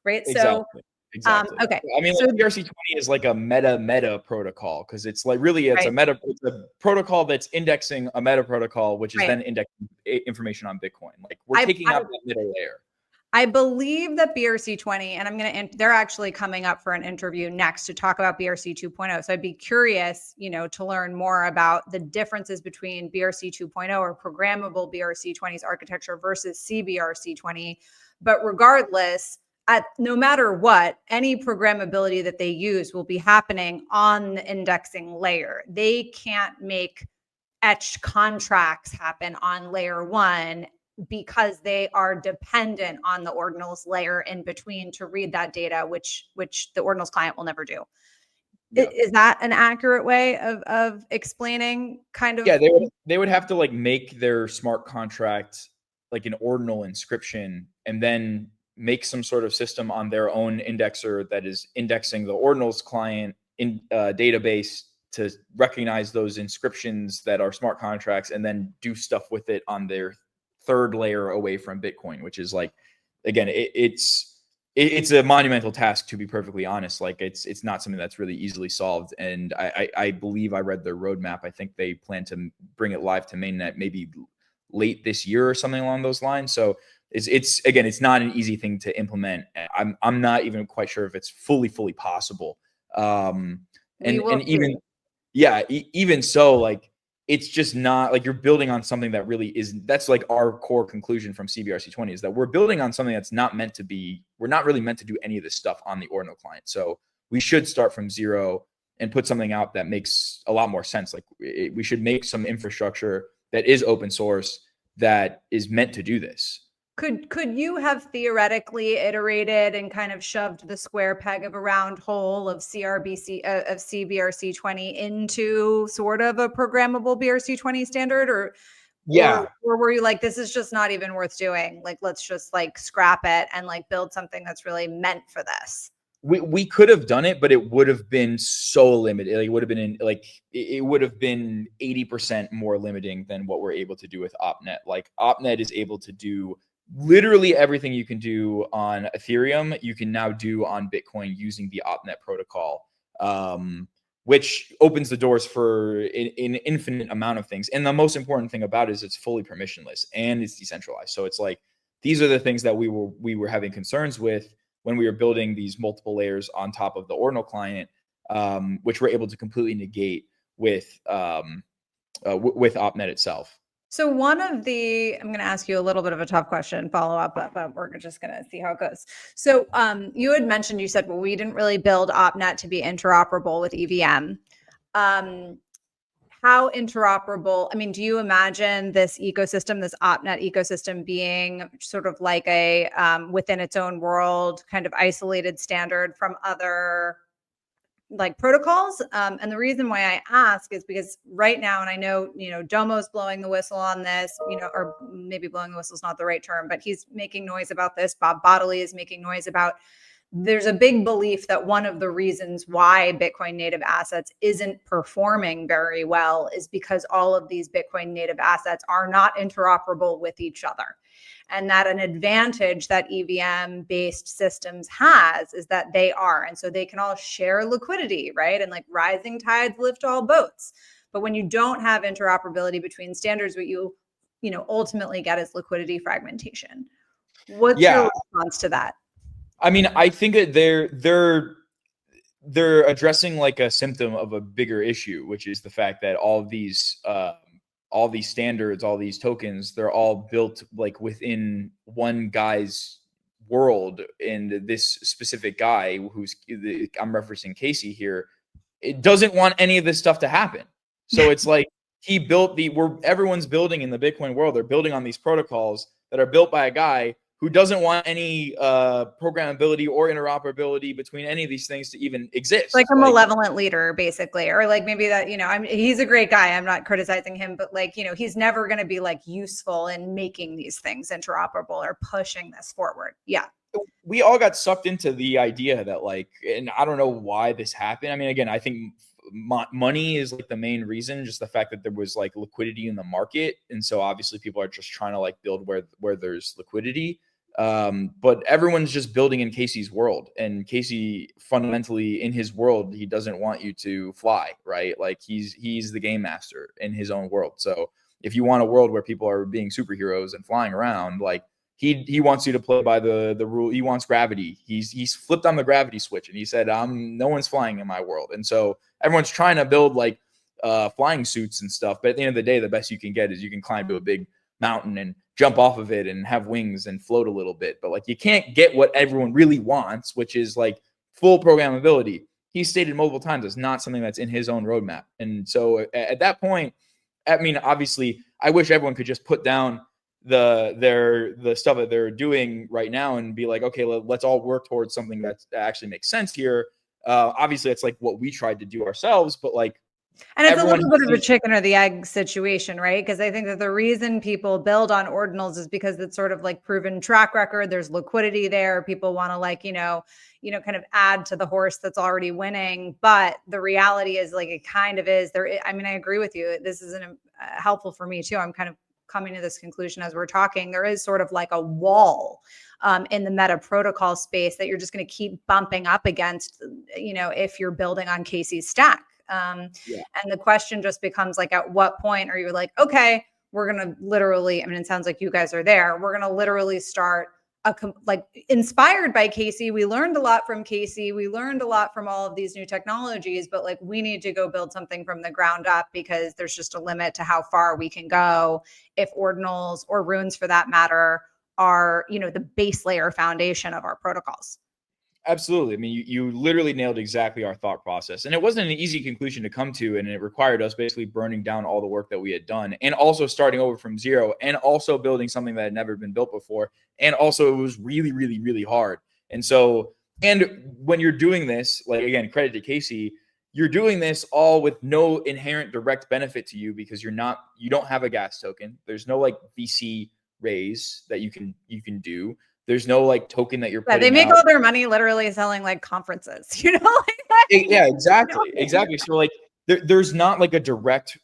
right? Exactly. Exactly. Okay. I mean, like, BRC20 is like a meta protocol, because it's like really it's a protocol that's indexing a meta protocol, which is then indexing information on Bitcoin. Like we're taking out that middle layer. I believe that BRC20, and they're actually coming up for an interview next to talk about BRC 2.0. So I'd be curious, to learn more about the differences between BRC 2.0 or programmable BRC20's architecture versus CBRC20. But regardless, no matter what, any programmability that they use will be happening on the indexing layer. They can't make etched contracts happen on layer one, because they are dependent on the Ordinals layer in between to read that data, which the Ordinals client will never do. Yeah. Is that an accurate way of explaining kind of? Yeah, they would have to like make their smart contract like an ordinal inscription, and then make some sort of system on their own indexer that is indexing the Ordinals client in database to recognize those inscriptions that are smart contracts, and then do stuff with it on their third layer away from Bitcoin, which is like, again, it's a monumental task, to be perfectly honest. Like it's not something that's really easily solved. And I believe I read their roadmap. I think they plan to bring it live to mainnet maybe late this year or something along those lines. So it's again, it's not an easy thing to implement. I'm not even quite sure if it's fully possible. And even yeah, even so, like it's just not like you're building on something that really isn't. That's like our core conclusion from CBRC20 is that we're building on something that's not meant to be. We're not really meant to do any of this stuff on the Ordinal client. So we should start from zero and put something out that makes a lot more sense. Like we should make some infrastructure that is open source that is meant to do this. Could you have theoretically iterated and kind of shoved the square peg of a round hole of CBRC20 into sort of a programmable BRC20 standard, or were you like, this is just not even worth doing? Like, let's just like scrap it and like build something that's really meant for this. We could have done it, but it would have been so limited. Like, it would have been it would have been 80% more limiting than what we're able to do with OPNET. Like OPNET is able to do literally everything you can do on Ethereum, you can now do on Bitcoin using the OPNET protocol, which opens the doors for an infinite amount of things. And the most important thing about it is it's fully permissionless and it's decentralized. So it's like, these are the things that we were having concerns with when we were building these multiple layers on top of the Ordinal client, which we're able to completely negate with OPNET itself. So I'm going to ask you a little bit of a tough question, follow up, but we're just going to see how it goes. So you had mentioned, you said, well, we didn't really build OPNET to be interoperable with EVM. How interoperable? I mean, do you imagine this ecosystem, this OPNET ecosystem, being sort of like a within its own world, kind of isolated standard from other like protocols? And the reason why I ask is because right now, and I know, Domo's blowing the whistle on this, or maybe blowing the whistle is not the right term, but he's making noise about this. Bob Bodley is making noise about, there's a big belief that one of the reasons why Bitcoin native assets isn't performing very well is because all of these Bitcoin native assets are not interoperable with each other. And that an advantage that EVM-based systems has is that they are. And so they can all share liquidity, right? And like rising tides lift all boats. But when you don't have interoperability between standards, what you ultimately get is liquidity fragmentation. What's your response to that? I mean, I think that they're addressing like a symptom of a bigger issue, which is the fact that all these standards, all these tokens, they're all built like within one guy's world. And this specific guy I'm referencing Casey here, it doesn't want any of this stuff to happen. So it's like he built everyone's building in the Bitcoin world. They're building on these protocols that are built by a guy who doesn't want any programmability or interoperability between any of these things to even exist. Like a malevolent leader, basically, or like maybe that, he's a great guy. I'm not criticizing him, but like, he's never going to be like useful in making these things interoperable or pushing this forward. Yeah. We all got sucked into the idea that like, and I don't know why this happened. I mean, again, I think money is like the main reason, just the fact that there was like liquidity in the market. And so obviously people are just trying to like build where there's liquidity. But everyone's just building in Casey's world, and Casey fundamentally in his world, he doesn't want you to fly, right? Like he's the game master in his own world. So if you want a world where people are being superheroes and flying around, like he wants you to play by the rule. He wants gravity. He's flipped on the gravity switch and he said, no one's flying in my world. And so everyone's trying to build like flying suits and stuff. But at the end of the day, the best you can get is you can climb to a big mountain and jump off of it and have wings and float a little bit. But like you can't get what everyone really wants, which is like full programmability. He stated multiple times it's not something that's in his own roadmap. And so at that point, I mean, obviously, I wish everyone could just put down the stuff that they're doing right now and be like, okay, let's all work towards something that actually makes sense here. Obviously, it's like what we tried to do ourselves, but like, and it's a little bit of a chicken or the egg situation, right? Because I think that the reason people build on ordinals is because it's sort of like proven track record. There's liquidity there. People want to like, kind of add to the horse that's already winning. But the reality is like, it kind of is there. I mean, I agree with you. This isn't helpful for me too. I'm kind of coming to this conclusion as we're talking. There is sort of like a wall in the meta protocol space that you're just going to keep bumping up against, if you're building on Casey's stack. And the question just becomes like, at what point are you like, okay, we're going to literally, I mean, it sounds like you guys are there. We're going to literally start like inspired by Casey. We learned a lot from Casey. We learned a lot from all of these new technologies, but like we need to go build something from the ground up because there's just a limit to how far we can go if ordinals or runes for that matter are, you know, the base layer foundation of our protocols. Absolutely. I mean, you literally nailed exactly our thought process. And it wasn't an easy conclusion to come to. And it required us basically burning down all the work that we had done and also starting over from zero and also building something that had never been built before. And also it was really, really, really hard. And so, and when you're doing this, like, again, credit to Casey, you're doing this all with no inherent direct benefit to you because you don't have a gas token. There's no like VC raise that you can do. There's no like token that you're putting they make out. all their money literally selling like conferences, you know? Yeah, exactly. Exactly. So like there's not like a direct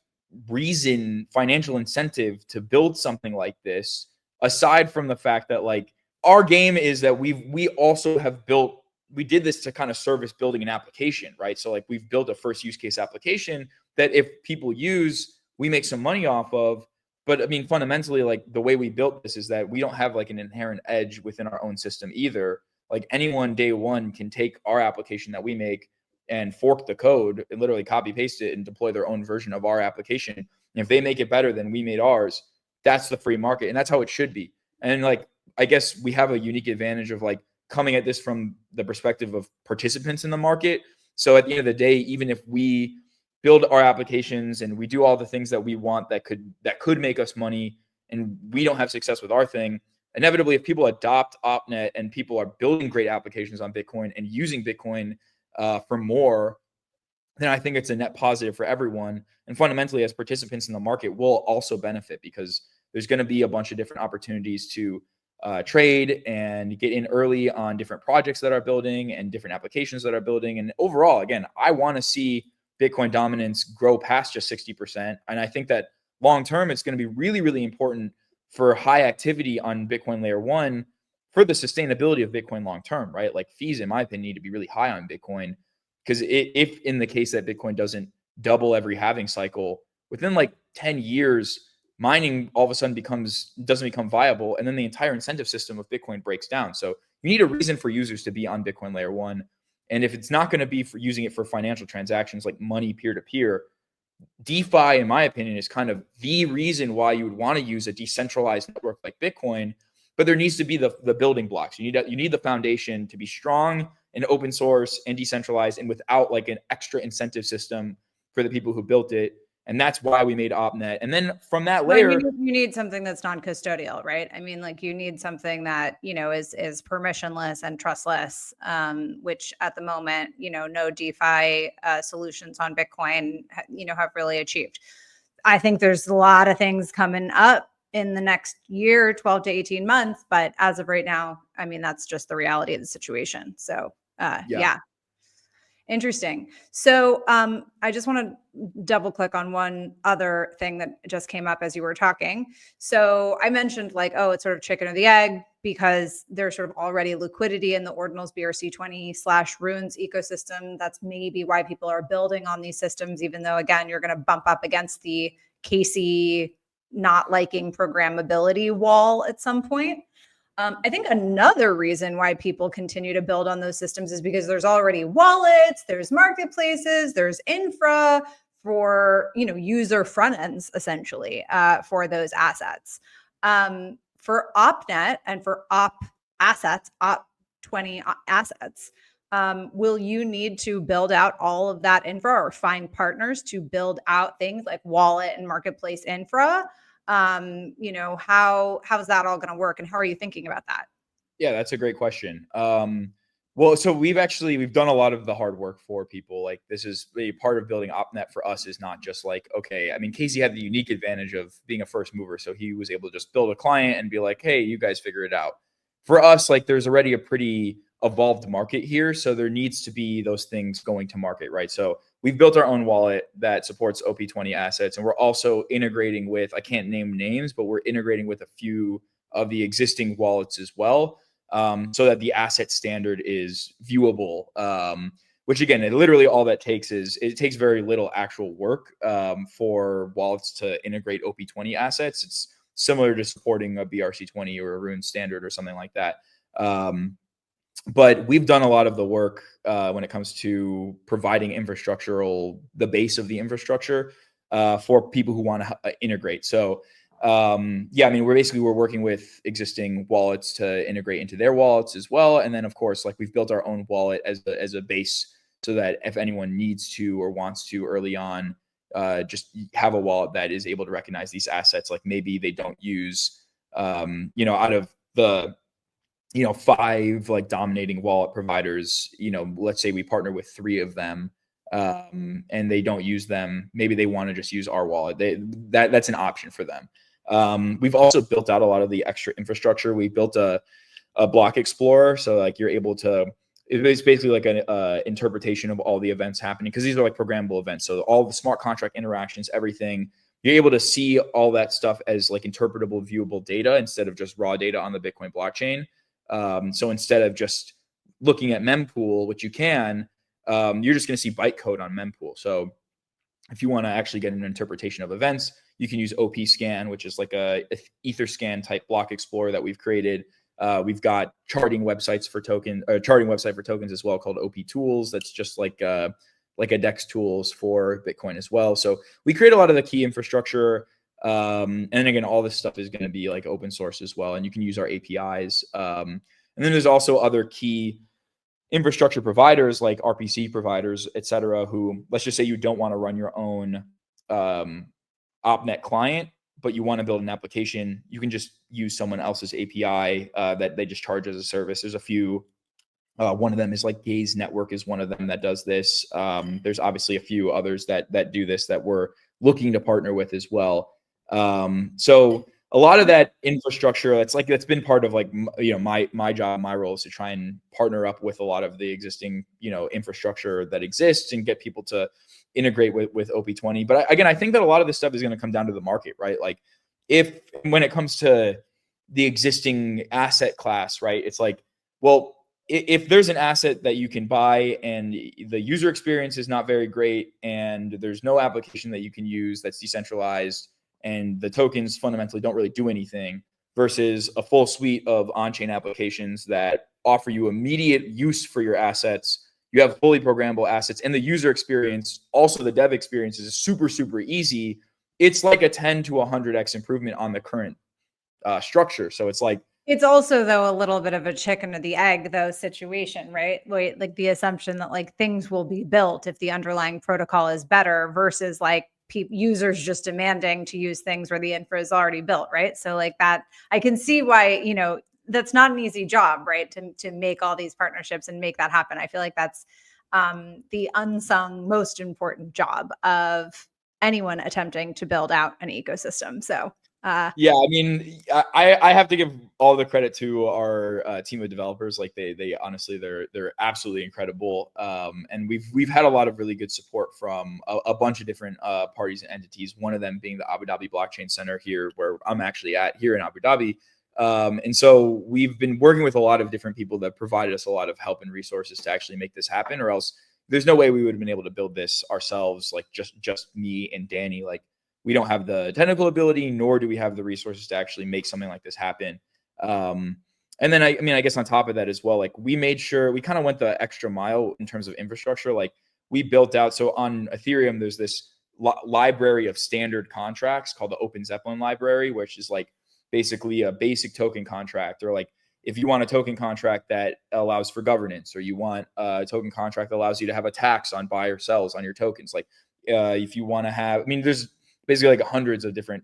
reason, financial incentive to build something like this, aside from the fact that like our game is that we also have built, we did this to kind of service building an application, right? So like we've built a first use case application that if people use, we make some money off of. But I mean, fundamentally, like the way we built this is that we don't have like an inherent edge within our own system either. Like anyone day one can take our application that we make and fork the code and literally copy paste it and deploy their own version of our application. And if they make it better than we made ours, that's the free market. And that's how it should be. And like, I guess we have a unique advantage of like coming at this from the perspective of participants in the market. So at the end of the day, even if we build our applications and we do all the things that we want that could make us money and we don't have success with our thing, inevitably if people adopt OPNET and people are building great applications on Bitcoin and using Bitcoin for more, then I think it's a net positive for everyone. And fundamentally, as participants in the market, we'll also benefit because there's going to be a bunch of different opportunities to trade and get in early on different projects that are building and different applications that are building. And overall, again, I want to see Bitcoin dominance grow past just 60%. And I think that long term, it's going to be really, really important for high activity on Bitcoin layer one for the sustainability of Bitcoin long term, right? Like fees, in my opinion, need to be really high on Bitcoin because if in the case that Bitcoin doesn't double every halving cycle, within like 10 years, mining all of a sudden doesn't become viable. And then the entire incentive system of Bitcoin breaks down. So you need a reason for users to be on Bitcoin layer one. And if it's not going to be for using it for financial transactions like money peer-to-peer, DeFi, in my opinion, is kind of the reason why you would want to use a decentralized network like Bitcoin. But there needs to be the building blocks. You need the foundation to be strong and open source and decentralized and without like an extra incentive system for the people who built it. And that's why we made OPNET. And then from that layer, you need something that's non-custodial, right? I mean, like you need something that, you know, is permissionless and trustless, which at the moment, you know, no DeFi solutions on Bitcoin, you know, have really achieved. I think there's a lot of things coming up in the next year, 12 to 18 months. But as of right now, I mean, that's just the reality of the situation. So yeah. Interesting. So I just want to double click on one other thing that just came up as you were talking. So I mentioned like, oh, it's sort of chicken or the egg because there's sort of already liquidity in the Ordinals BRC20 / runes ecosystem. That's maybe why people are building on these systems, even though, again, you're going to bump up against the Casey not liking programmability wall at some point. I think another reason why people continue to build on those systems is because there's already wallets, there's marketplaces, there's infra for, you know, user front ends essentially for those assets. For OPNET and for OP20 assets, will you need to build out all of that infra or find partners to build out things like wallet and marketplace infra? You know, how's that all going to work and how are you thinking about that? Yeah, that's a great question. Well, so we've done a lot of the hard work for people. Like this is a part of building OPNET for us is not just like, okay, I mean, Casey had the unique advantage of being a first mover. So he was able to just build a client and be like, hey, you guys figure it out. For us, like there's already a pretty evolved market here. So there needs to be those things going to market, right? So we've built our own wallet that supports OP20 assets. And we're also integrating with, I can't name names, but we're integrating with a few of the existing wallets as well. So that the asset standard is viewable, which again, literally all that takes is, it takes very little actual work for wallets to integrate OP20 assets. It's similar to supporting a BRC20 or a Rune standard or something like that. But we've done a lot of the work when it comes to providing the base of the infrastructure for people who want to integrate. So yeah, I mean, we're working with existing wallets to integrate into their wallets as well. And then of course, like we've built our own wallet as a base so that if anyone needs to or wants to early on, just have a wallet that is able to recognize these assets. Like maybe they don't use, out of the 5 like dominating wallet providers, let's say we partner with 3 of them, and they don't use them. Maybe they want to just use our wallet. That's an option for them. We've also built out a lot of the extra infrastructure. We built a block explorer. So like you're able to, it's basically like an interpretation of all the events happening, because these are like programmable events. So all the smart contract interactions, everything, you're able to see all that stuff as like interpretable, viewable data instead of just raw data on the Bitcoin blockchain. So instead of just looking at mempool, which you can, you're just going to see bytecode on mempool. So if you want to actually get an interpretation of events, you can use OP scan, which is like a Etherscan type block explorer that we've created. We've got charting website for tokens as well, called OP tools. That's just like a DEX tools for Bitcoin as well. So we create a lot of the key infrastructure. And again, all this stuff is going to be like open source as well. And you can use our APIs. And then there's also other key infrastructure providers like RPC providers, et cetera, who, let's just say you don't want to run your own OPNET client, but you want to build an application. You can just use someone else's API that they just charge as a service. There's a few. One of them is like Gaze Network is one of them that does this. There's obviously a few others that do this that we're looking to partner with as well. So a lot of that infrastructure, that's been part of like, my job, my role is to try and partner up with a lot of the existing, infrastructure that exists and get people to integrate with OP20. But again, I think that a lot of this stuff is going to come down to the market, right? Like when it comes to the existing asset class, right? It's like, well, if there's an asset that you can buy and the user experience is not very great and there's no application that you can use that's decentralized and the tokens fundamentally don't really do anything, versus a full suite of on-chain applications that offer you immediate use for your assets, you have fully programmable assets, and the user experience, also the dev experience, is super, super easy. It's like a 10 to 100x improvement on the current structure. So it's like, it's also, though, a little bit of a chicken or the egg, though, situation, right? Like the assumption that like things will be built if the underlying protocol is better versus like users just demanding to use things where the infra is already built, right? So like that, I can see why, that's not an easy job, right? To make all these partnerships and make that happen. I feel like that's the unsung most important job of anyone attempting to build out an ecosystem. So yeah, I mean, I have to give all the credit to our team of developers. Like they honestly, they're absolutely incredible. And we've had a lot of really good support from a bunch of different parties and entities. One of them being the Abu Dhabi Blockchain Center here, where I'm actually at here in Abu Dhabi. And so we've been working with a lot of different people that provided us a lot of help and resources to actually make this happen, or else there's no way we would have been able to build this ourselves. Like just me and Danny, like, we don't have the technical ability, nor do we have the resources to actually make something like this happen. And then I guess on top of that as well, like we made sure we kind of went the extra mile in terms of infrastructure. Like we built out, so on Ethereum, there's this library of standard contracts called the Open Zeppelin library, which is like basically a basic token contract, or like if you want a token contract that allows for governance, or you want a token contract that allows you to have a tax on buy or sells on your tokens. Like if you want to have, there's basically like hundreds of different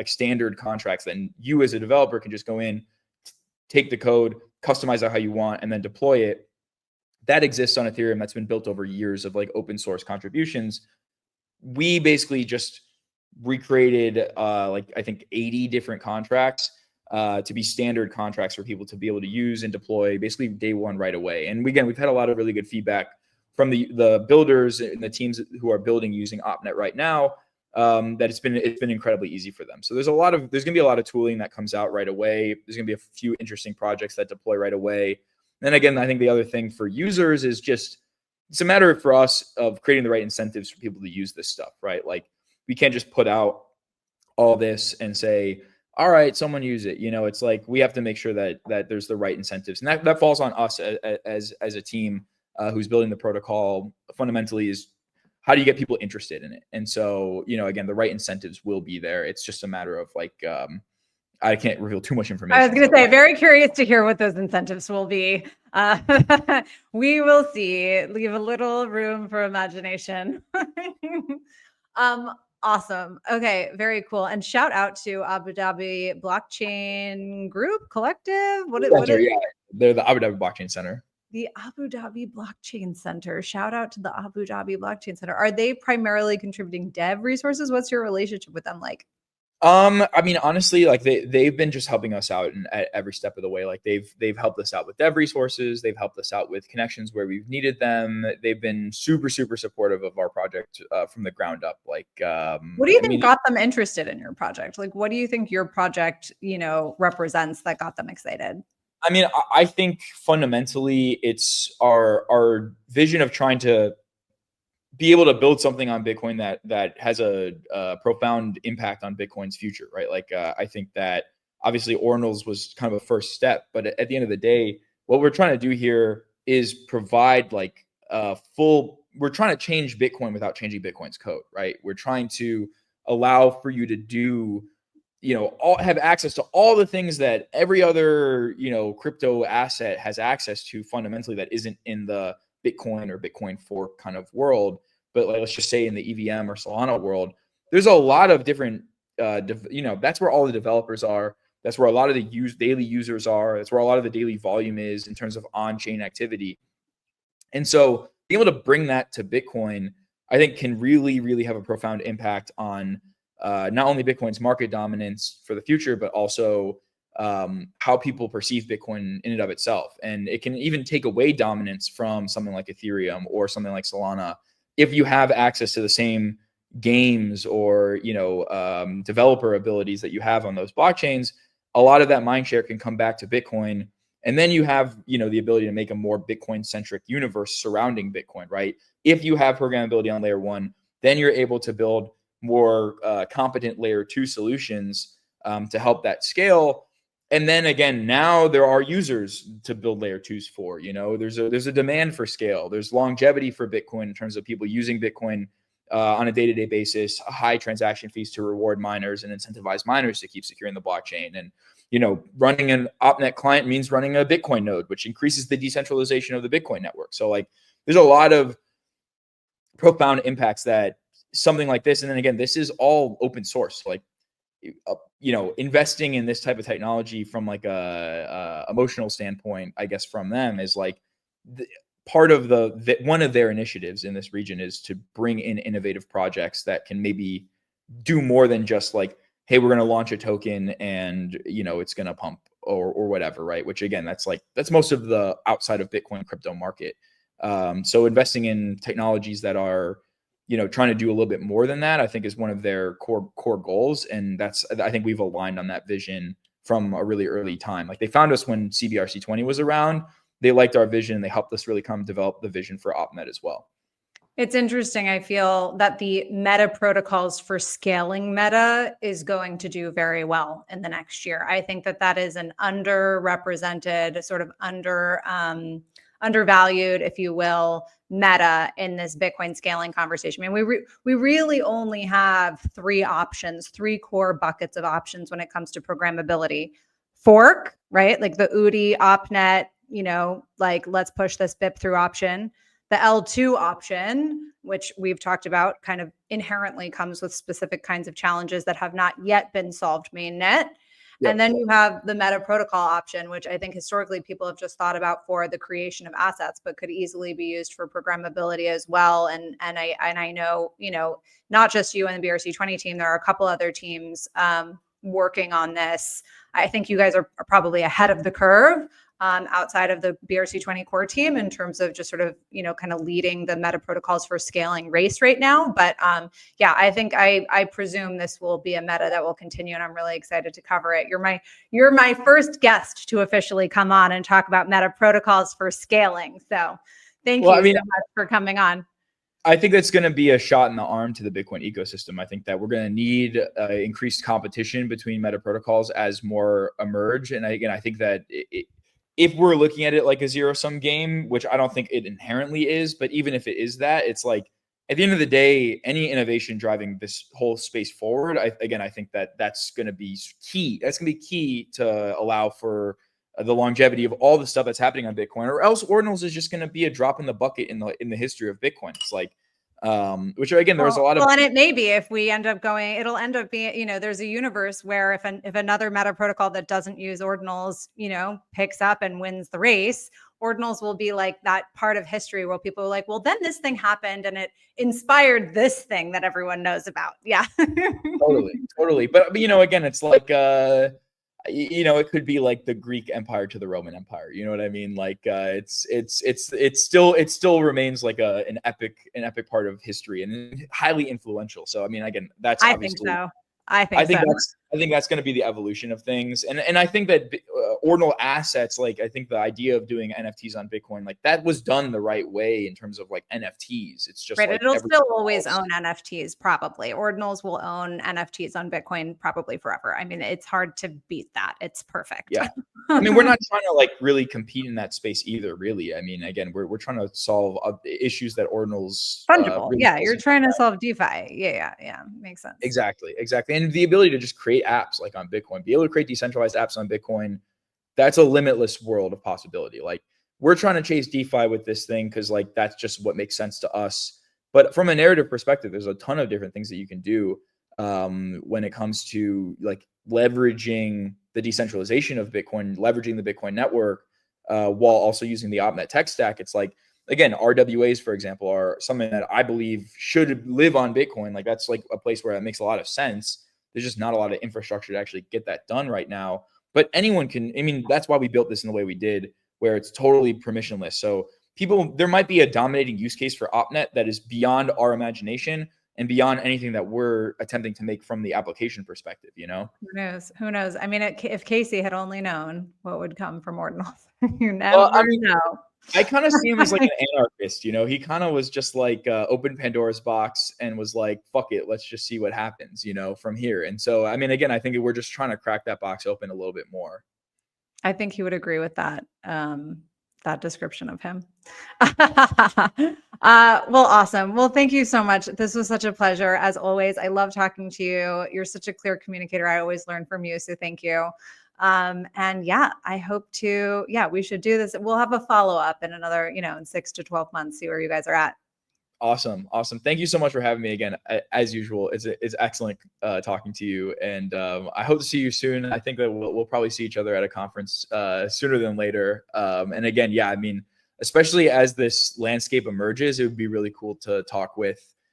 standard contracts that you as a developer can just go in, take the code, customize it how you want, and then deploy it. That exists on Ethereum. That's been built over years of like open source contributions. We basically just recreated I think 80 different contracts to be standard contracts for people to be able to use and deploy basically day one right away. And again, we've had a lot of really good feedback from the builders and the teams who are building using OPNET right now. That it's been incredibly easy for them. So there's going to be a lot of tooling that comes out right away. There's going to be a few interesting projects that deploy right away. Then again, I think the other thing for users is just it's a matter for us of creating the right incentives for people to use this stuff, right? Like we can't just put out all this and say, all right, someone use it. It's like we have to make sure that there's the right incentives, and that falls on us as a team who's building the protocol. Fundamentally, is how do you get people interested in it? And so, again, the right incentives will be there. It's just a matter of like, I can't reveal too much information. I was going to say, very curious to hear what those incentives will be. We will see. Leave a little room for imagination. Awesome. Okay, very cool. And shout out to Abu Dhabi Blockchain Group Collective. What is yeah, they're the Abu Dhabi Blockchain Center. The Abu Dhabi Blockchain Center. Shout out to the Abu Dhabi Blockchain Center. Are they primarily contributing dev resources? What's your relationship with them like? I mean, honestly, like they've been just helping us out at every step of the way. Like they've helped us out with dev resources. They've helped us out with connections where we've needed them. They've been super, super supportive of our project from the ground up. Like, what do you think got them interested in your project? Like, what do you think your project, represents that got them excited? I mean, I think fundamentally it's our vision of trying to be able to build something on Bitcoin that has a profound impact on Bitcoin's future, right? Like, I think that obviously Ordinals was kind of a first step, but at the end of the day, what we're trying to do here is provide like we're trying to change Bitcoin without changing Bitcoin's code, right? We're trying to allow for you to do, have access to all the things that every other, crypto asset has access to fundamentally that isn't in the Bitcoin or Bitcoin fork kind of world. But like, let's just say in the EVM or Solana world, there's a lot of different, that's where all the developers are. That's where a lot of the daily users are. That's where a lot of the daily volume is in terms of on-chain activity. And so being able to bring that to Bitcoin, I think can really, really have a profound impact on not only Bitcoin's market dominance for the future, but also how people perceive Bitcoin in and of itself. And it can even take away dominance from something like Ethereum or something like Solana if you have access to the same games or developer abilities that you have on those blockchains. A lot of that mind share can come back to Bitcoin, and then you have the ability to make a more Bitcoin centric universe surrounding Bitcoin, right? If you have programmability on layer 1, then you're able to build more competent layer 2 solutions to help that scale. And then again, now there are users to build layer 2s for. There's a demand for scale. There's longevity for Bitcoin in terms of people using Bitcoin on a day-to-day basis, high transaction fees to reward miners and incentivize miners to keep securing the blockchain. And running an OPNET client means running a Bitcoin node, which increases the decentralization of the Bitcoin network. So like, there's a lot of profound impacts that something like this. And then again, this is all open source. Like, investing in this type of technology from like a emotional standpoint, I guess from them is like part of one of their initiatives in this region is to bring in innovative projects that can maybe do more than just like, hey, we're going to launch a token and it's going to pump or whatever, right? Which again, that's most of the outside of Bitcoin crypto market. So investing in technologies that are trying to do a little bit more than that, I think is one of their core goals. And I think we've aligned on that vision from a really early time. Like they found us when CBRC20 was around. They liked our vision and they helped us really come develop the vision for OPNET as well. It's interesting. I feel that the Metaprotocols for scaling Meta is going to do very well in the next year. I think that is an underrepresented, sort of undervalued, if you will, meta in this Bitcoin scaling conversation. I mean, we really only have three core buckets of options when it comes to programmability. Fork, right? Like the UDI, OPNET, like let's push this BIP through option. The L2 option, which we've talked about, kind of inherently comes with specific kinds of challenges that have not yet been solved mainnet. Yep. And then you have the Metaprotocol option, which I think historically people have just thought about for the creation of assets, but could easily be used for programmability as well. And I know, not just you and the BRC20 team, there are a couple other teams working on this. I think you guys are probably ahead of the curve outside of the BRC20 core team in terms of just sort of, kind of leading the Metaprotocols for scaling race right now. But yeah, I think I presume this will be a meta that will continue, and I'm really excited to cover it. You're my first guest to officially come on and talk about Metaprotocols for scaling. So Thank Well, you I mean, so much for coming on. I think that's going to be a shot in the arm to the Bitcoin ecosystem. I think that we're going to need increased competition between meta protocols as more emerge. And again, I think that if we're looking at it like a zero-sum game, which I don't think it inherently is, but even if it is that, it's like at the end of the day, any innovation driving this whole space forward, I think that that's going to be key. That's going to be key to allow for the longevity of all the stuff that's happening on Bitcoin, or else Ordinals is just going to be a drop in the bucket in the history of Bitcoin. It's like, which again, there's a lot of. Well, and it may be if we end up going, it'll end up being, there's a universe where if another meta protocol that doesn't use Ordinals, picks up and wins the race, Ordinals will be like that part of history where people are like, well, then this thing happened and it inspired this thing that everyone knows about. Yeah. Totally. But again, it's like, it could be like the Greek Empire to the Roman Empire. You know what I mean? Like, it still remames like an epic part of history and highly influential. So, I mean, again, that's obviously. Think so. I think that's going to be the evolution of things, and I think that ordinal assets, like I think the idea of doing NFTs on Bitcoin, like that was done the right way in terms of like NFTs. It's just right. Like it'll still always own NFTs. Probably Ordinals will own NFTs on Bitcoin probably forever. I mean, it's hard to beat that. It's perfect. Yeah. I mean, we're not trying to like really compete in that space either. Really, I mean, again, we're trying to solve issues that Ordinals fungible. Really you're trying to solve DeFi. Yeah, makes sense. Exactly, and the ability to just create apps like on Bitcoin, be able to create decentralized apps on Bitcoin. That's a limitless world of possibility. Like we're trying to chase DeFi with this thing because like that's just what makes sense to us. But from a narrative perspective, there's a ton of different things that you can do when it comes to like leveraging the decentralization of Bitcoin, leveraging the Bitcoin network, while also using the OPNET tech stack. It's like, again, RWAs, for example, are something that I believe should live on Bitcoin. Like that's like a place where it makes a lot of sense. There's just not a lot of infrastructure to actually get that done right now. But anyone can, I mean, that's why we built this in the way we did, where it's totally permissionless. So there might be a dominating use case for OPNET that is beyond our imagination and beyond anything that we're attempting to make from the application perspective, Who knows? I mean, if Casey had only known what would come from Ordinals, you never know. I kind of see him as like an anarchist, he kind of was just like opened Pandora's box and was like, fuck it, let's just see what happens, from here. And so, I mean, again, I think we're just trying to crack that box open a little bit more. I think he would agree with that, that description of him. Well, awesome. Well, thank you so much. This was such a pleasure. As always, I love talking to you. You're such a clear communicator. I always learn from you. So thank you. And yeah, I hope we should do this. We'll have a follow-up in another, in 6 to 12 months, see where you guys are at. Awesome. Thank you so much for having me again. As usual, it's excellent talking to you, and I hope to see you soon. I think that we'll probably see each other at a conference sooner than later. And again, yeah, I mean, especially as this landscape emerges, it would be really cool to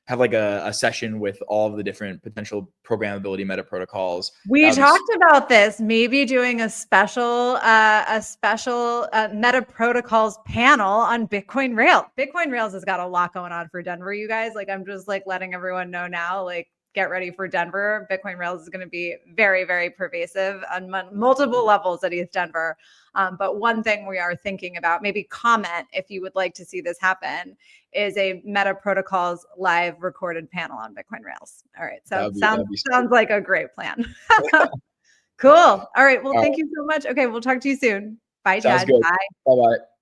have like a session with all of the different potential programmability meta protocols. We talked about this, maybe doing a special meta protocols panel on Bitcoin Rails. Bitcoin Rails has got a lot going on for Denver, you guys. Like, I'm just like letting everyone know now, like, get ready for Denver. Bitcoin Rails is going to be very, very pervasive on multiple levels at East Denver. But one thing we are thinking about, maybe comment if you would like to see this happen, is a Metaprotocols live recorded panel on Bitcoin Rails. All right. So sounds like a great plan. Cool. All right. Well, thank you so much. Okay. We'll talk to you soon. Bye, Chad. Bye. Bye-bye.